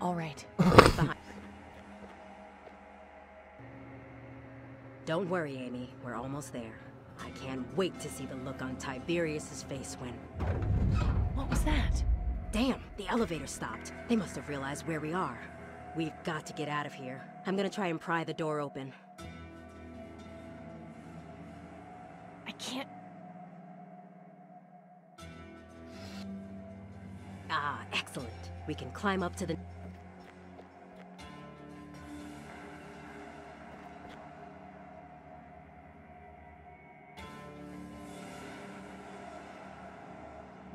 All right. Don't worry, Amy. We're almost there. I can't wait to see the look on Tiberius's face when... What was that? Damn, the elevator stopped. They must have realized where we are. We've got to get out of here. I'm gonna try and pry the door open. I can't... Ah, excellent. We can climb up to the...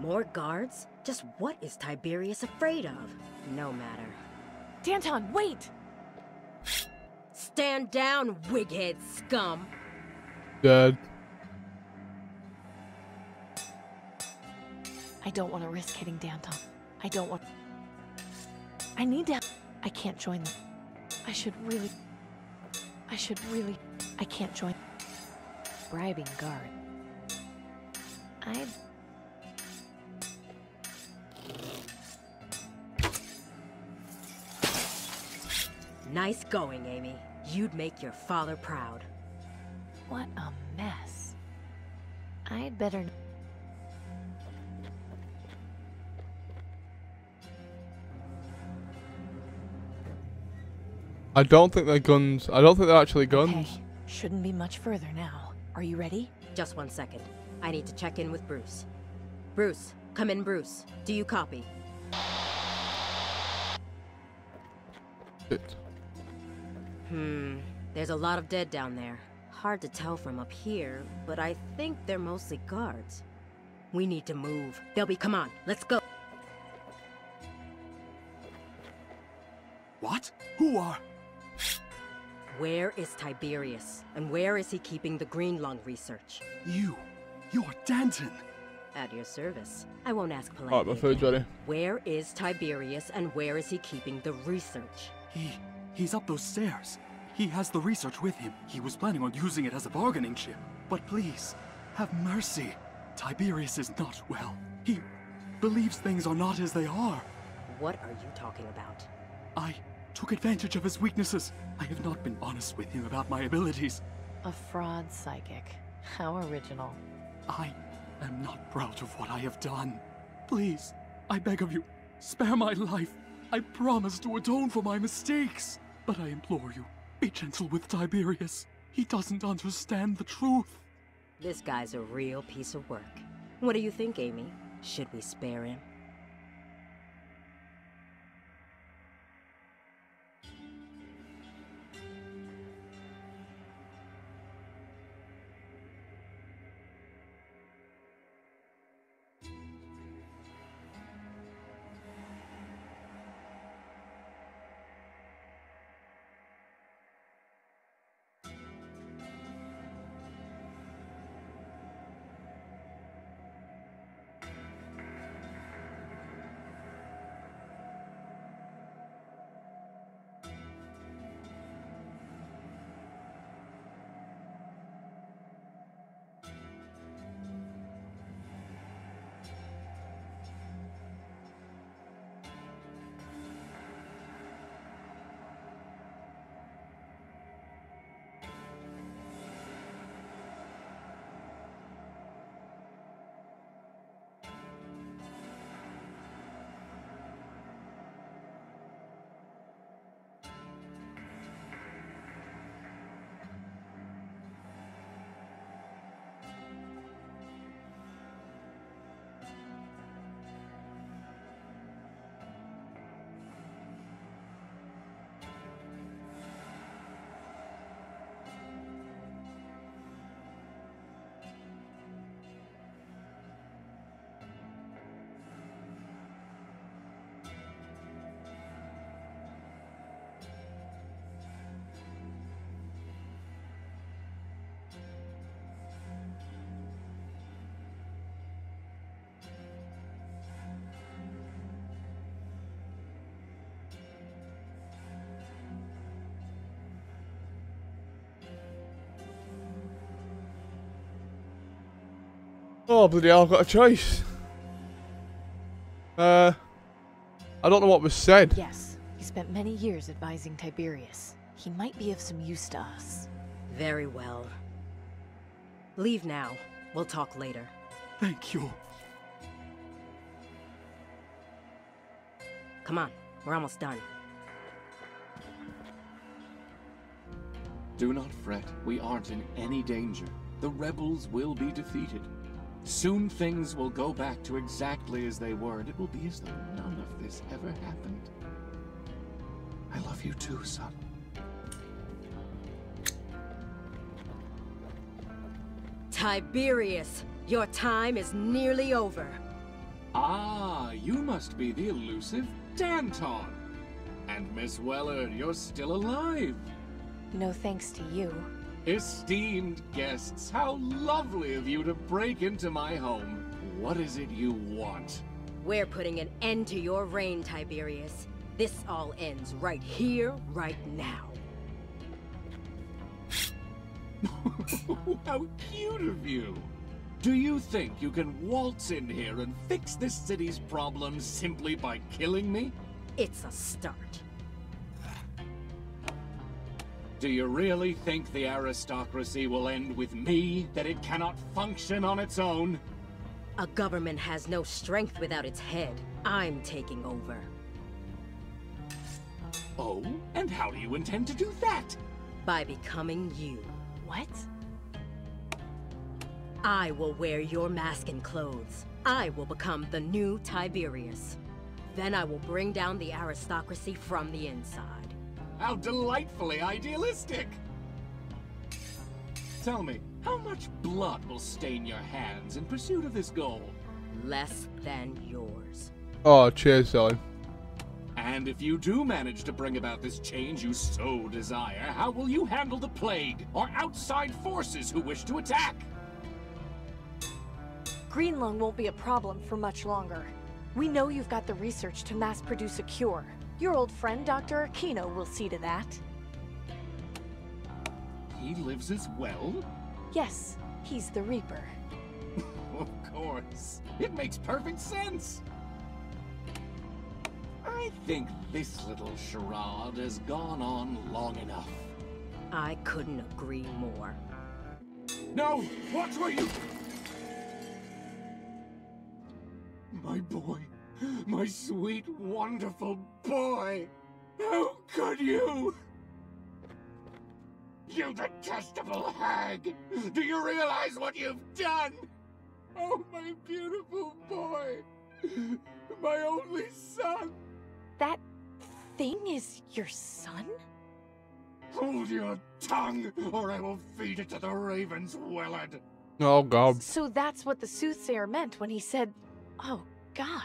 More guards? Just what is Tiberius afraid of? No matter. Danton, wait! Stand down, wighead scum! Dead. I don't want to risk hitting Danton. I don't want... I need to... I can't join them. I should really... I can't join... Bribing guard. Nice going, Amy. You'd make your father proud. What a mess. I'd better... I don't think they're guns. I don't think they're actually guns. Okay. Shouldn't be much further now. Are you ready? Just 1 second. I need to check in with Bruce. Bruce, come in, Bruce. Do you copy? Shit. There's a lot of dead down there. Hard to tell from up here, but I think they're mostly guards. We need to move. They'll be... Come on, let's go. What? Who are... Where is Tiberius? And where is he keeping the green lung research? You're Danton. At your service. I won't ask politely. Alright, my food's ready. Where is Tiberius and where is he keeping the research? He's up those stairs. He has the research with him. He was planning on using it as a bargaining chip. But please, have mercy. Tiberius is not well. He believes things are not as they are. What are you talking about? I took advantage of his weaknesses. I have not been honest with him about my abilities. A fraud psychic. How original. I am not proud of what I have done. Please, I beg of you, spare my life. I promise to atone for my mistakes. But I implore you, be gentle with Tiberius. He doesn't understand the truth. This guy's a real piece of work. What do you think, Amy? Should we spare him? Oh, bloody hell, I've got a choice. I don't know what was said. Yes, he spent many years advising Tiberius. He might be of some use to us. Very well. Leave now. We'll talk later. Thank you. Come on, we're almost done. Do not fret. We aren't in any danger. The rebels will be defeated. Soon things will go back to exactly as they were, and it will be as though none of this ever happened. I love you too, son. Tiberius, your time is nearly over. Ah, you must be the elusive Danton. And Miss Wellard, you're still alive. No thanks to you. Esteemed guests, how lovely of you to break into my home. What is it you want? We're putting an end to your reign, Tiberius. This all ends right here, right now. How cute of you! Do you think you can waltz in here and fix this city's problems simply by killing me? It's a start. Do you really think the aristocracy will end with me, that it cannot function on its own? A government has no strength without its head. I'm taking over. Oh? And how do you intend to do that? By becoming you. What? I will wear your mask and clothes. I will become the new Tiberius. Then I will bring down the aristocracy from the inside. How delightfully idealistic! Tell me, how much blood will stain your hands in pursuit of this goal? Less than yours. Oh, cheers, Zoe. And if you do manage to bring about this change you so desire, how will you handle the plague or outside forces who wish to attack? Greenlung won't be a problem for much longer. We know you've got the research to mass-produce a cure. Your old friend, Dr. Aquino, will see to that. He lives as well? Yes, he's the Reaper. Of course. It makes perfect sense. I think this little charade has gone on long enough. I couldn't agree more. No! Watch where you... My boy. My sweet, wonderful boy. How could you? You detestable hag! Do you realize what you've done? Oh, my beautiful boy! My only son! That thing is your son? Hold your tongue, or I will feed it to the ravens, Willard! Oh, God. So that's what the soothsayer meant when he said, oh, God.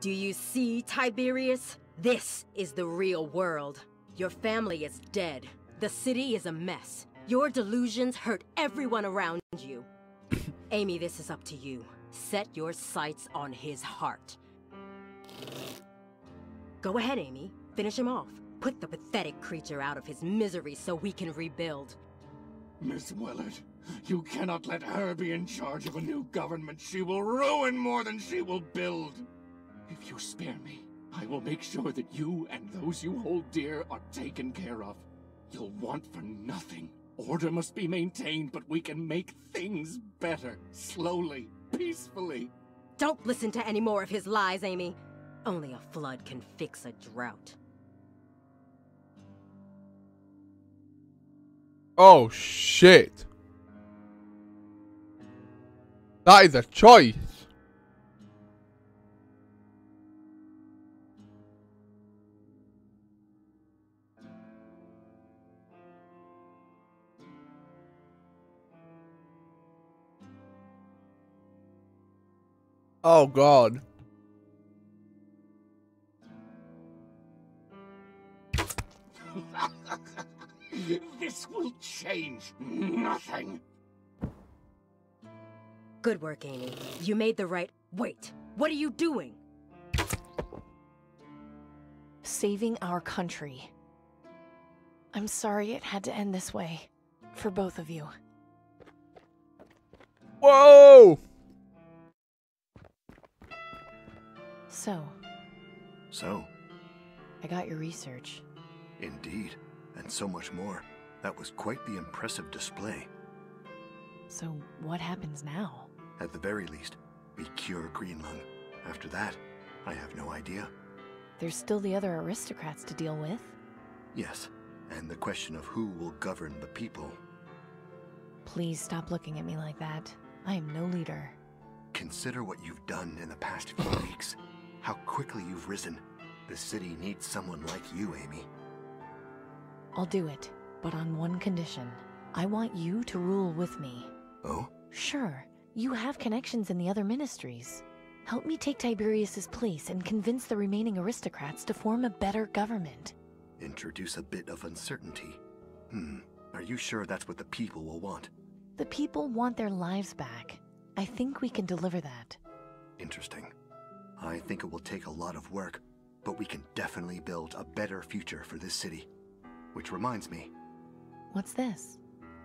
Do you see, Tiberius? This is the real world. Your family is dead. The city is a mess. Your delusions hurt everyone around you. Amy, this is up to you. Set your sights on his heart. Go ahead, Amy. Finish him off. Put the pathetic creature out of his misery so we can rebuild. Miss Willard, you cannot let her be in charge of a new government. She will ruin more than she will build. If you spare me, I will make sure that you and those you hold dear are taken care of. You'll want for nothing. Order must be maintained, but we can make things better. Slowly, peacefully. Don't listen to any more of his lies, Amy. Only a flood can fix a drought. Oh, shit. That is a choice. Oh, God. This will change nothing. Good work, Amy. You made the right... Wait, what are you doing? Saving our country. I'm sorry it had to end this way. For both of you. Whoa! So? I got your research. Indeed, and so much more. That was quite the impressive display. So what happens now? At the very least, we cure Greenlung. After that, I have no idea. There's still the other aristocrats to deal with. Yes, and the question of who will govern the people. Please stop looking at me like that. I am no leader. Consider what you've done in the past few weeks. How quickly you've risen. The city needs someone like you, Amy. I'll do it, but on one condition. I want you to rule with me. Oh? Sure. You have connections in the other ministries. Help me take Tiberius's place and convince the remaining aristocrats to form a better government. Introduce a bit of uncertainty. Are you sure that's what the people will want? The people want their lives back. I think we can deliver that. Interesting. I think it will take a lot of work, but we can definitely build a better future for this city. Which reminds me. What's this?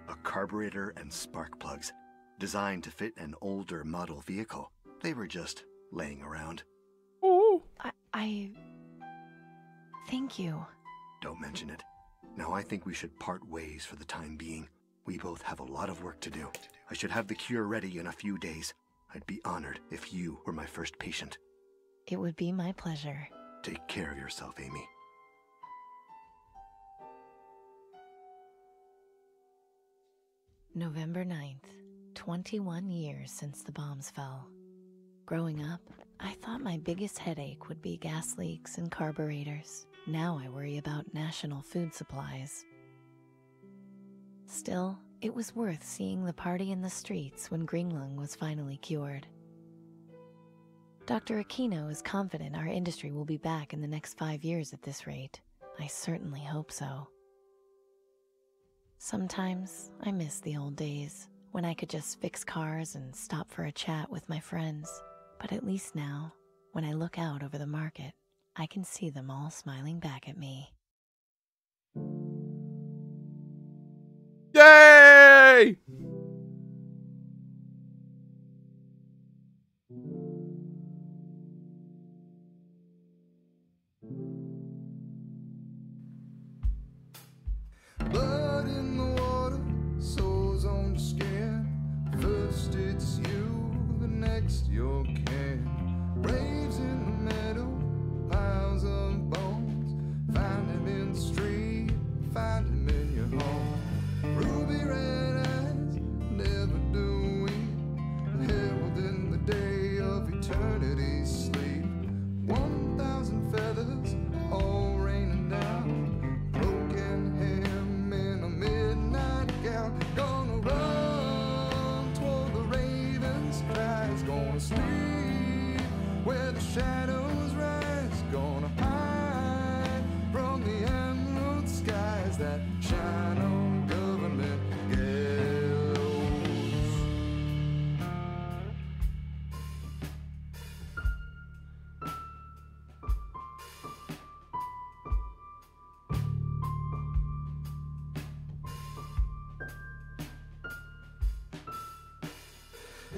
A carburetor and spark plugs, designed to fit an older model vehicle. They were just laying around. Oh. Thank you. Don't mention it. Now I think we should part ways for the time being. We both have a lot of work to do. I should have the cure ready in a few days. I'd be honored if you were my first patient. It would be my pleasure. Take care of yourself, Amy. November 9th, 21 years since the bombs fell. Growing up, I thought my biggest headache would be gas leaks and carburetors. Now I worry about national food supplies. Still, it was worth seeing the party in the streets when Greenlung was finally cured. Dr. Aquino is confident our industry will be back in the next 5 years at this rate. I certainly hope so. Sometimes I miss the old days, when I could just fix cars and stop for a chat with my friends. But at least now, when I look out over the market, I can see them all smiling back at me. Yay! Blood in the water, souls on the skin. First it's you, the next your kin. Braves in the meadow, piles of bones. Find him in the street, find him in your home. Ruby red eyes, never do we. Held in the day of eternity's sleep. 1,000 feathers, all raining down. Broken hem in a midnight gown. Gonna run toward the raven's cries. Gonna sleep where the shadows rise. Gonna hide from the emerald skies that shine on government gallows.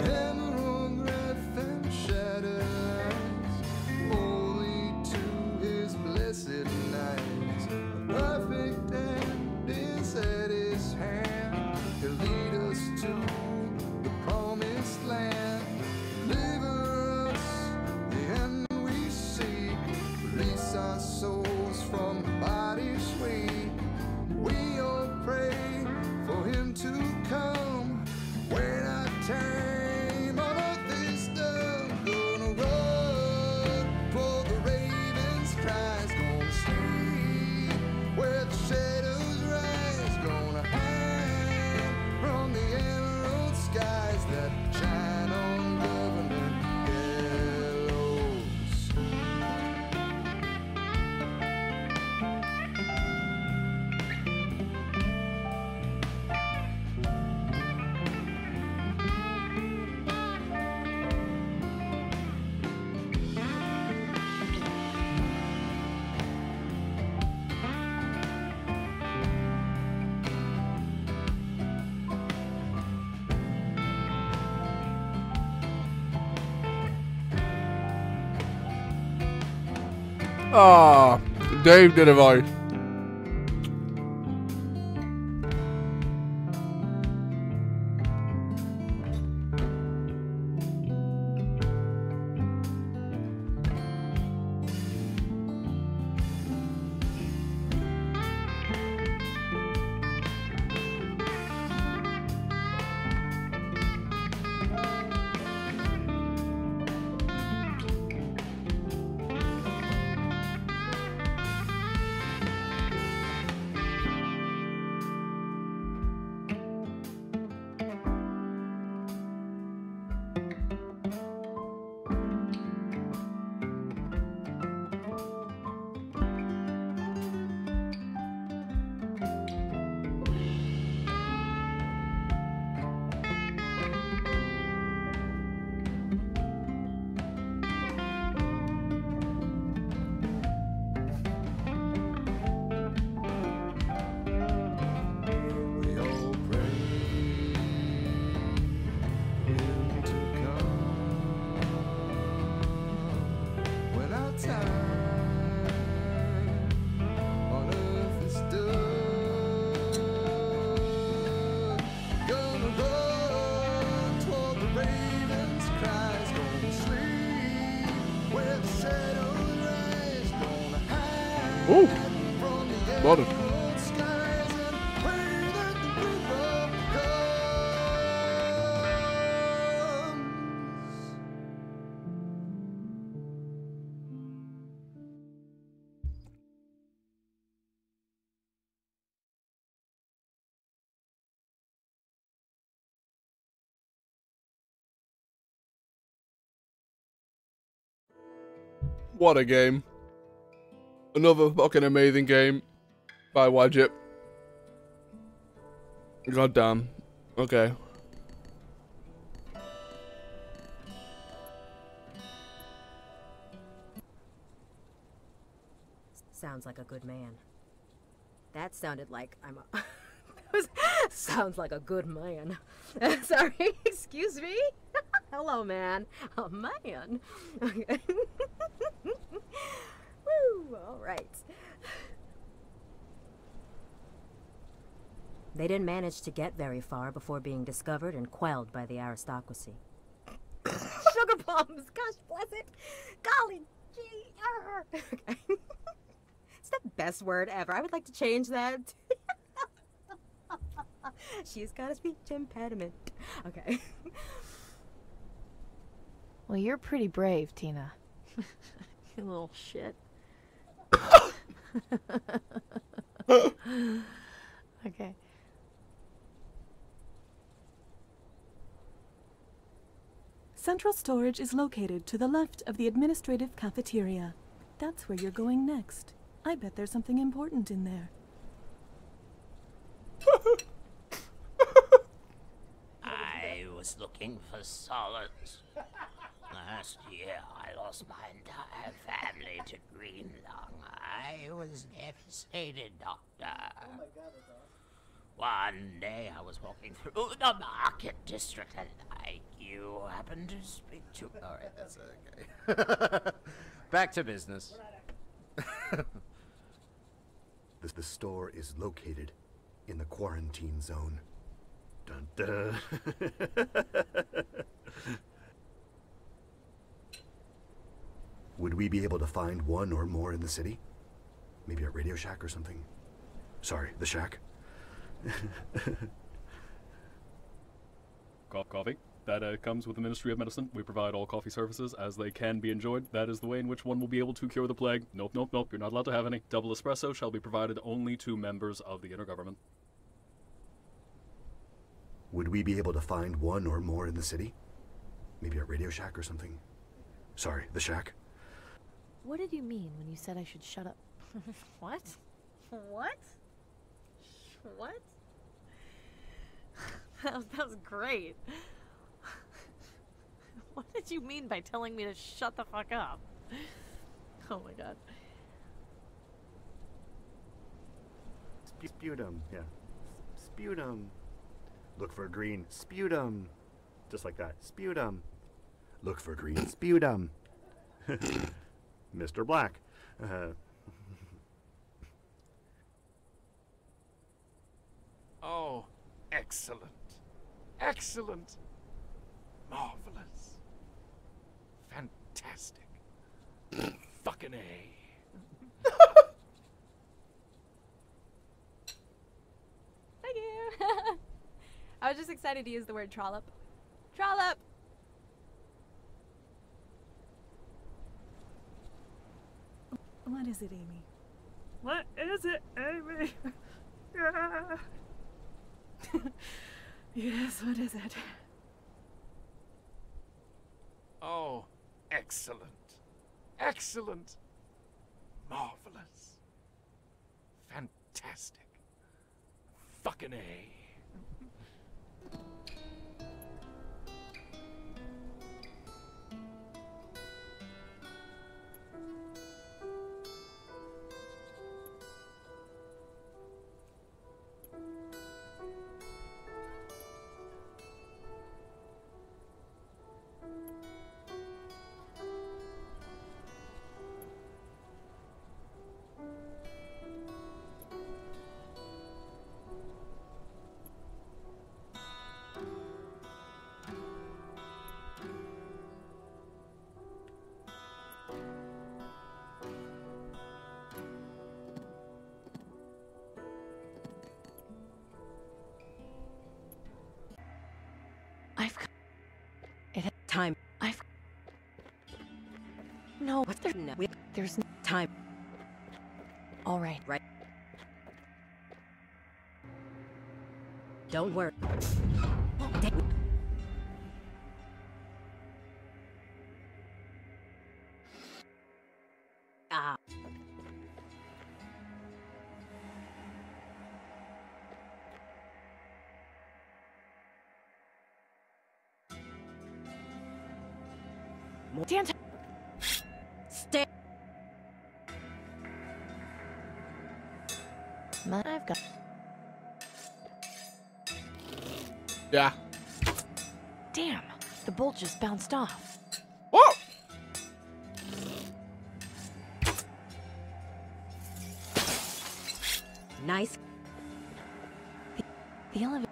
Emerald breath and shattered eyes, holy to his blessed nights. A perfect end is at his hand. He'll lead us to the promised land. Deliver us the end we seek. Release our souls from the bodies we all pray for him to come. When our time on earth is done, gonna run for the raven's cries. Gonna sleep where the shadows rise. Gonna hide from the emerald skies that shine on government gallows. Ah, Dave did a voice. Ooh, well done. What a game. Another fucking amazing game by Wadjet. God damn. Okay. Sounds like a good man. That sounded like I'm a... Sounds like a good man. Sorry, excuse me? Hello, man. A man. Okay. Woo, all right. They didn't manage to get very far before being discovered and quelled by the aristocracy. Sugar bombs! Gosh bless it! Golly gee! Okay. It's the best word ever. I would like to change that. She's got a speech impediment. Okay. Well, you're pretty brave, Tina. You little shit. Okay. Central storage is located to the left of the administrative cafeteria. That's where you're going next. I bet there's something important in there. I was looking for solace. Last year, I lost my entire family to green lung. I was devastated, Doctor. One day, I was walking through the market district, and you happened to speak to... Alright, that's okay. Back to business. The store is located in the quarantine zone. Dun dun. Would we be able to find one or more in the city? Maybe a Radio Shack or something? Sorry, the Shack? Coffee. That comes with the Ministry of Medicine. We provide all coffee services as they can be enjoyed. That is the way in which one will be able to cure the plague. Nope, nope, nope. You're not allowed to have any. Double espresso shall be provided only to members of the inner government. Would we be able to find one or more in the city? Maybe a Radio Shack or something? Sorry, the Shack? What did you mean when you said I should shut up? What? What? What? That was great. What did you mean by telling me to shut the fuck up? Oh my god. Sputum, yeah. Sputum. Look for green. Sputum. Just like that. Sputum. Look for green. Sputum. Mr. Black. Oh, excellent. Excellent. Marvelous. Fantastic. Fucking A. Thank you. I was just excited to use the word trollop. Trollop! What is it, Amy? What is it, Amy? Yes, what is it? Oh, excellent. Excellent. Marvelous. Fantastic. Fucking A. Time. No, What's there? No. There's no time. All right. Right. Don't worry. Ah. Stand. Stay. I've got... Yeah. Damn, the bolt just bounced off. Whoa! Nice. The elevator...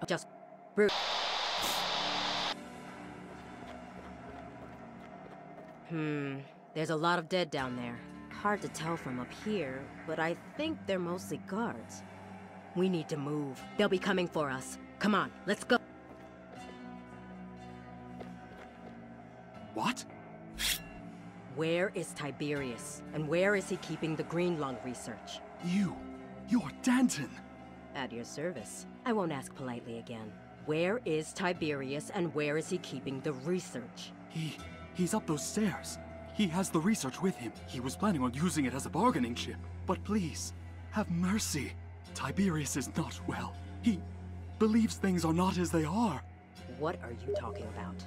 Just... Brute. There's a lot of dead down there. Hard to tell from up here, but I think they're mostly guards. We need to move. They'll be coming for us. Come on, let's go. What? Where is Tiberius? And where is he keeping the green lung research? You're Danton. At your service. I won't ask politely again. Where is Tiberius and where is he keeping the research? He's up those stairs. He has the research with him. He was planning on using it as a bargaining chip. But please, have mercy. Tiberius is not well. He believes things are not as they are. What are you talking about?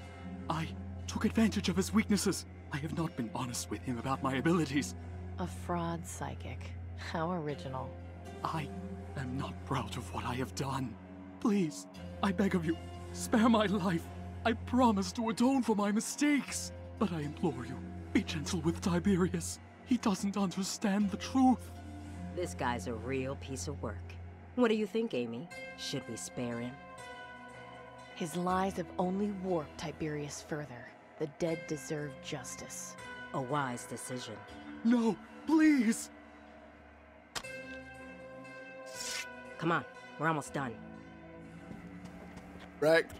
I took advantage of his weaknesses. I have not been honest with him about my abilities. A fraud psychic. How original. I am not proud of what I have done. Please, I beg of you, spare my life. I promise to atone for my mistakes. But I implore you, be gentle with Tiberius. He doesn't understand the truth. This guy's a real piece of work. What do you think, Amy? Should we spare him? His lies have only warped Tiberius further. The dead deserve justice. A wise decision. No, please! Come on, we're almost done. Wrecked.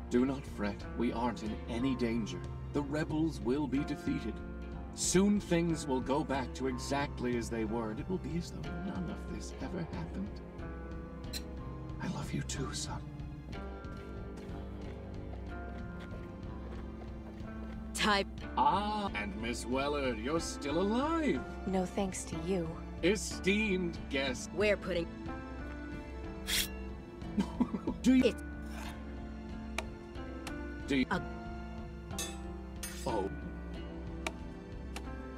Do not fret, we aren't in any danger. The rebels will be defeated. Soon things will go back to exactly as they were, and it will be as though none of this ever happened. I love you too, son. And Miss Weller, you're still alive. No thanks to you. Esteemed guest. We're putting... Do you... Do you... Oh.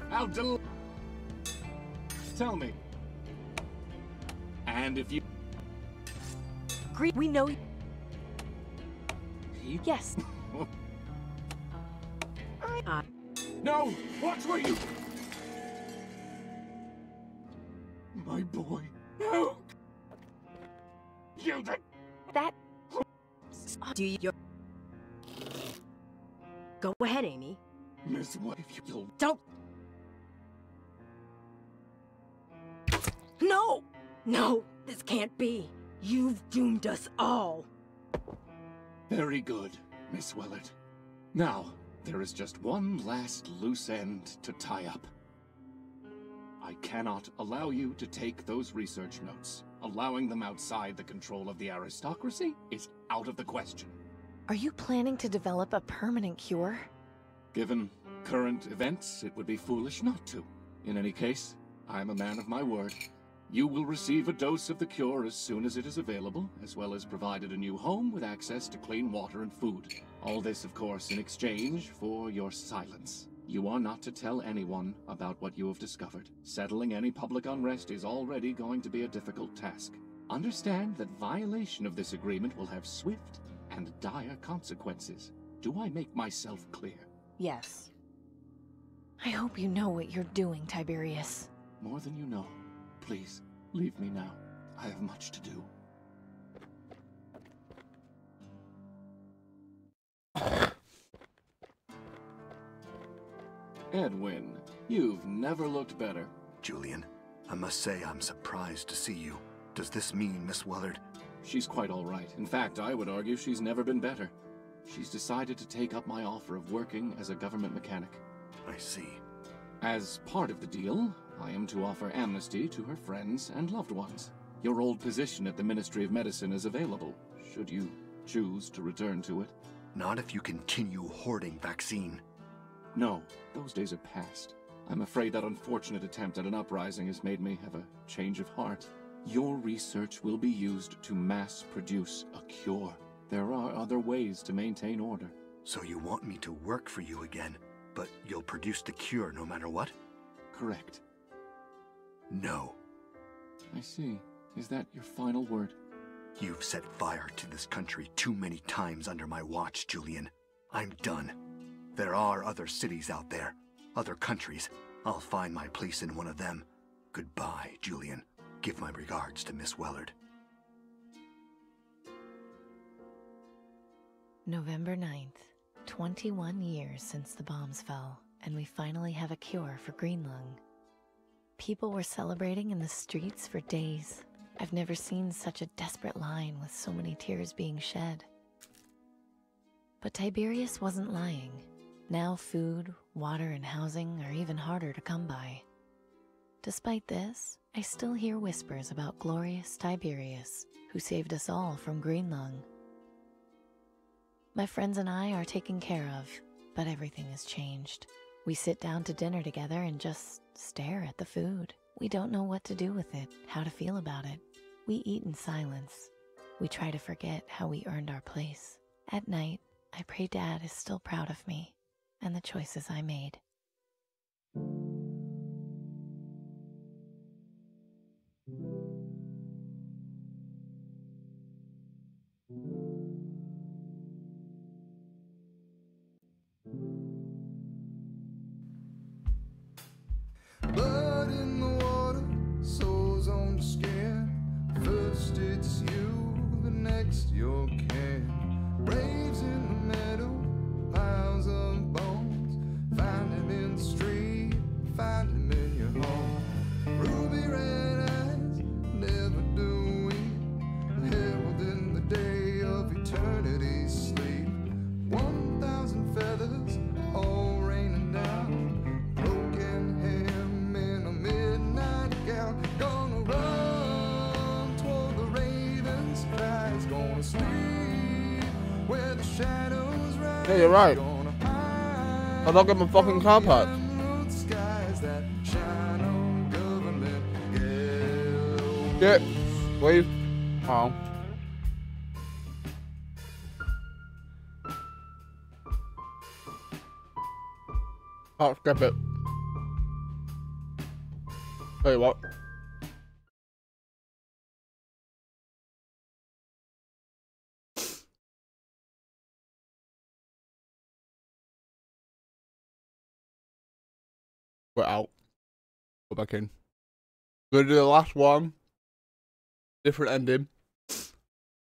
How Tell me. And if you... We know... Yes. No! What were you? My boy. No! You the... That... Do you... Go ahead, Amy. Miss, what if you'll... Don't... No! No! This can't be! You've doomed us all! Very good, Miss Willard. Now, there is just one last loose end to tie up. I cannot allow you to take those research notes. Allowing them outside the control of the aristocracy is out of the question. Are you planning to develop a permanent cure? Given current events, it would be foolish not to. In any case, I am a man of my word. You will receive a dose of the cure as soon as it is available, as well as provided a new home with access to clean water and food. All this, of course, in exchange for your silence. You are not to tell anyone about what you have discovered. Settling any public unrest is already going to be a difficult task. Understand that violation of this agreement will have swift and dire consequences. Do I make myself clear? Yes. I hope you know what you're doing, Tiberius. More than you know. Please, leave me now. I have much to do. Edwin, you've never looked better. Julian, I must say I'm surprised to see you. Does this mean Miss Wellard? She's quite all right. In fact, I would argue she's never been better. She's decided to take up my offer of working as a government mechanic. I see. As part of the deal, I am to offer amnesty to her friends and loved ones. Your old position at the Ministry of Medicine is available, should you choose to return to it. Not if you continue hoarding vaccine. No, those days are past. I'm afraid that unfortunate attempt at an uprising has made me have a change of heart. Your research will be used to mass produce a cure. There are other ways to maintain order. So you want me to work for you again, but you'll produce the cure no matter what? Correct. No. I see. Is that your final word? You've set fire to this country too many times under my watch, Julian. I'm done. There are other cities out there, other countries. I'll find my place in one of them. Goodbye, Julian. Give my regards to Miss Wellard. November 9th. 21 years since the bombs fell, and we finally have a cure for green lung. People were celebrating in the streets for days. I've never seen such a desperate line with so many tears being shed. But Tiberius wasn't lying. Now food, water, and housing are even harder to come by. Despite this, I still hear whispers about glorious Tiberius, who saved us all from green lung. My friends and I are taken care of, but everything has changed. We sit down to dinner together and just stare at the food. We don't know what to do with it, how to feel about it. We eat in silence. We try to forget how we earned our place. At night, I pray Dad is still proud of me and the choices I made. Blood in the water, souls on the skin. First it's you, the next your kin. Braves in the meadow, piles of bones. Find him in the street, find him in your home. Ruby red eyes, never do we. Held in the day of eternity's sleep. 1,000 feathers, all raining down. Broken hem in a midnight gown. Gonna run toward the raven's cries. Gonna sleep where the shadows rise. Yeah, you're right. I don't get my fucking car parts. Skies that shine on government yellow. Shit, please. Oh. Oh, skip it. Tell you what. We're out. Go back in. We're gonna do the last one. Different ending.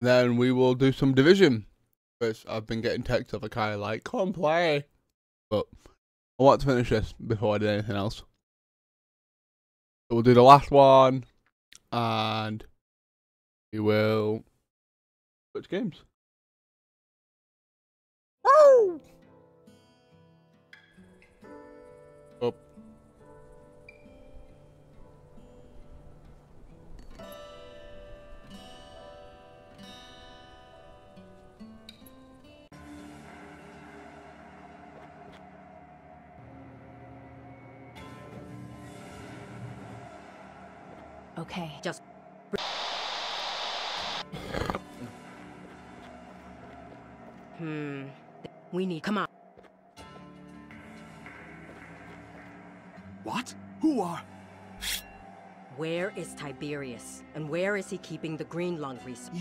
Then we will do some Division. Which I've been getting texts of a kind of like, come play. But I want to finish this before I do anything else. So we'll do the last one. And we will switch games. Woo! Up. Okay. Just... We need... Come on. What? Who are? Where is Tiberius? And where is he keeping the green lung research?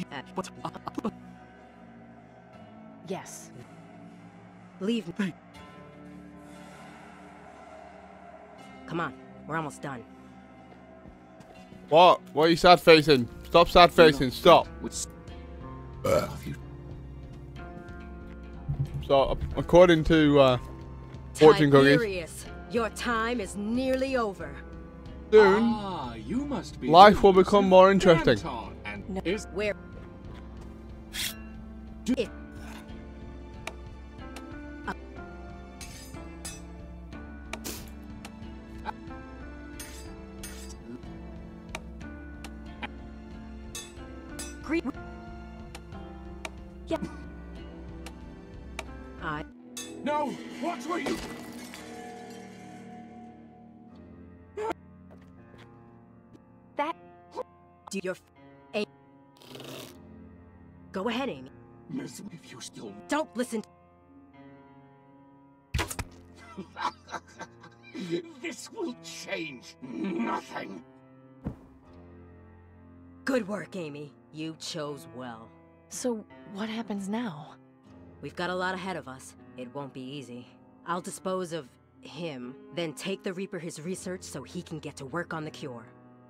Yes. Leave me. Come on. We're almost done. What? What are you sad facing? Stop sad facing. Stop. So, according to fortune cookies, Tiberius, your time is nearly over. soon you must be life will become more interesting. And is where? Yeah. No! What were you? That... Do your... Go ahead, Amy. Miss, if you still... Don't listen. This will change nothing. Good work, Amy. You chose well. So, what happens now? We've got a lot ahead of us. It won't be easy. I'll dispose of him, then take the Reaper his research so he can get to work on the cure.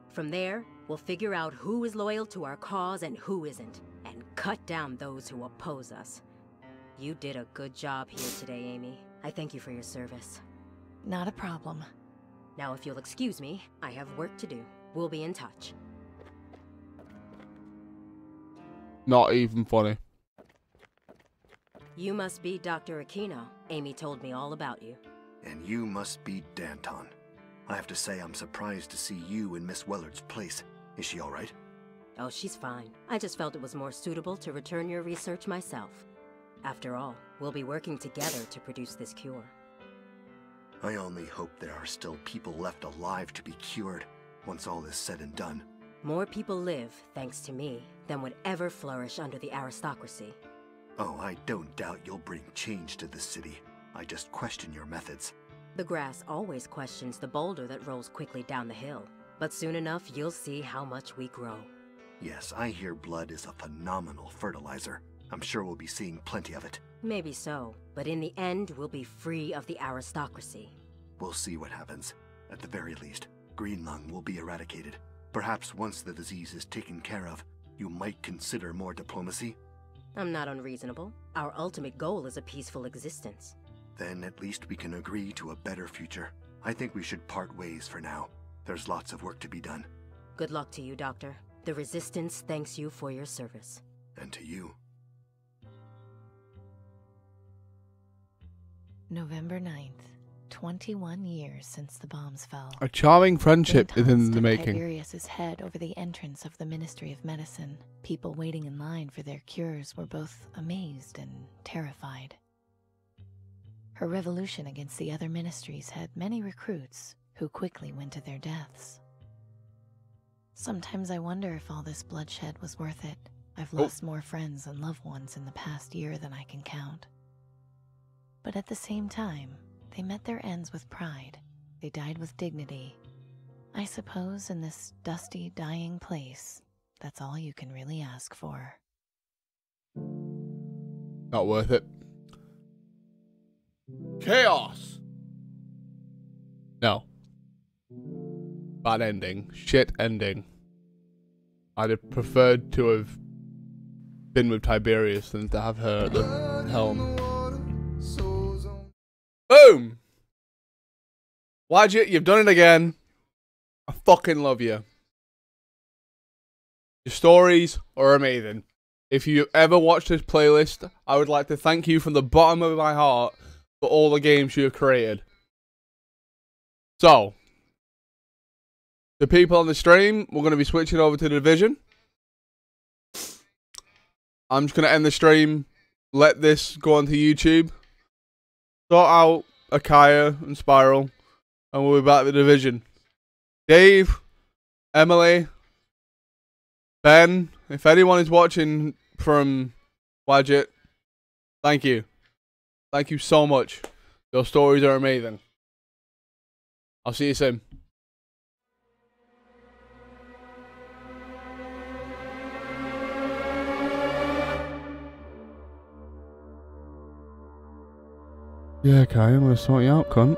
From there, we'll figure out who is loyal to our cause and who isn't, and cut down those who oppose us. You did a good job here today, Amy. I thank you for your service. Not a problem. Now, if you'll excuse me, I have work to do. We'll be in touch. Not even funny. You must be Dr. Aquino. Amy told me all about you. And you must be Danton. I have to say I'm surprised to see you in Miss Wellard's place. Is she all right? Oh, she's fine. I just felt it was more suitable to return your research myself. After all, we'll be working together to produce this cure. I only hope there are still people left alive to be cured once all is said and done. More people live, thanks to me, than would ever flourish under the aristocracy. Oh, I don't doubt you'll bring change to this city. I just question your methods. The grass always questions the boulder that rolls quickly down the hill. But soon enough, you'll see how much we grow. Yes, I hear blood is a phenomenal fertilizer. I'm sure we'll be seeing plenty of it. Maybe so, but in the end, we'll be free of the aristocracy. We'll see what happens. At the very least, green lung will be eradicated. Perhaps once the disease is taken care of, you might consider more diplomacy? I'm not unreasonable. Our ultimate goal is a peaceful existence. Then at least we can agree to a better future. I think we should part ways for now. There's lots of work to be done. Good luck to you, Doctor. The Resistance thanks you for your service. And to you. November 9th. 21 years since the bombs fell. A charming friendship is in the making. Tiberius's head over the entrance of the Ministry of Medicine. People waiting in line for their cures were both amazed and terrified. Her revolution against the other ministries had many recruits who quickly went to their deaths. Sometimes I wonder if all this bloodshed was worth it. I've lost more friends and loved ones in the past year than I can count. But at the same time, they met their ends with pride. They died with dignity. I suppose in this dusty, dying place, that's all you can really ask for. Not worth it. Chaos! No. Bad ending. Shit ending. I'd have preferred to have been with Tiberius than to have her at the helm. Boom! Wadjet, you've done it again. I fucking love you. Your stories are amazing. If you ever watch this playlist, I would like to thank you from the bottom of my heart for all the games you have created. So, the people on the stream, we're going to be switching over to the Division. I'm just going to end the stream, let this go onto YouTube. Sort out Akaya and Spiral, and we'll be back at the Division. Dave, Emily, Ben, if anyone is watching from Wadjet, thank you. Thank you so much. Your stories are amazing. I'll see you soon. Yeah, Kai, I'm gonna sort you out, cunt.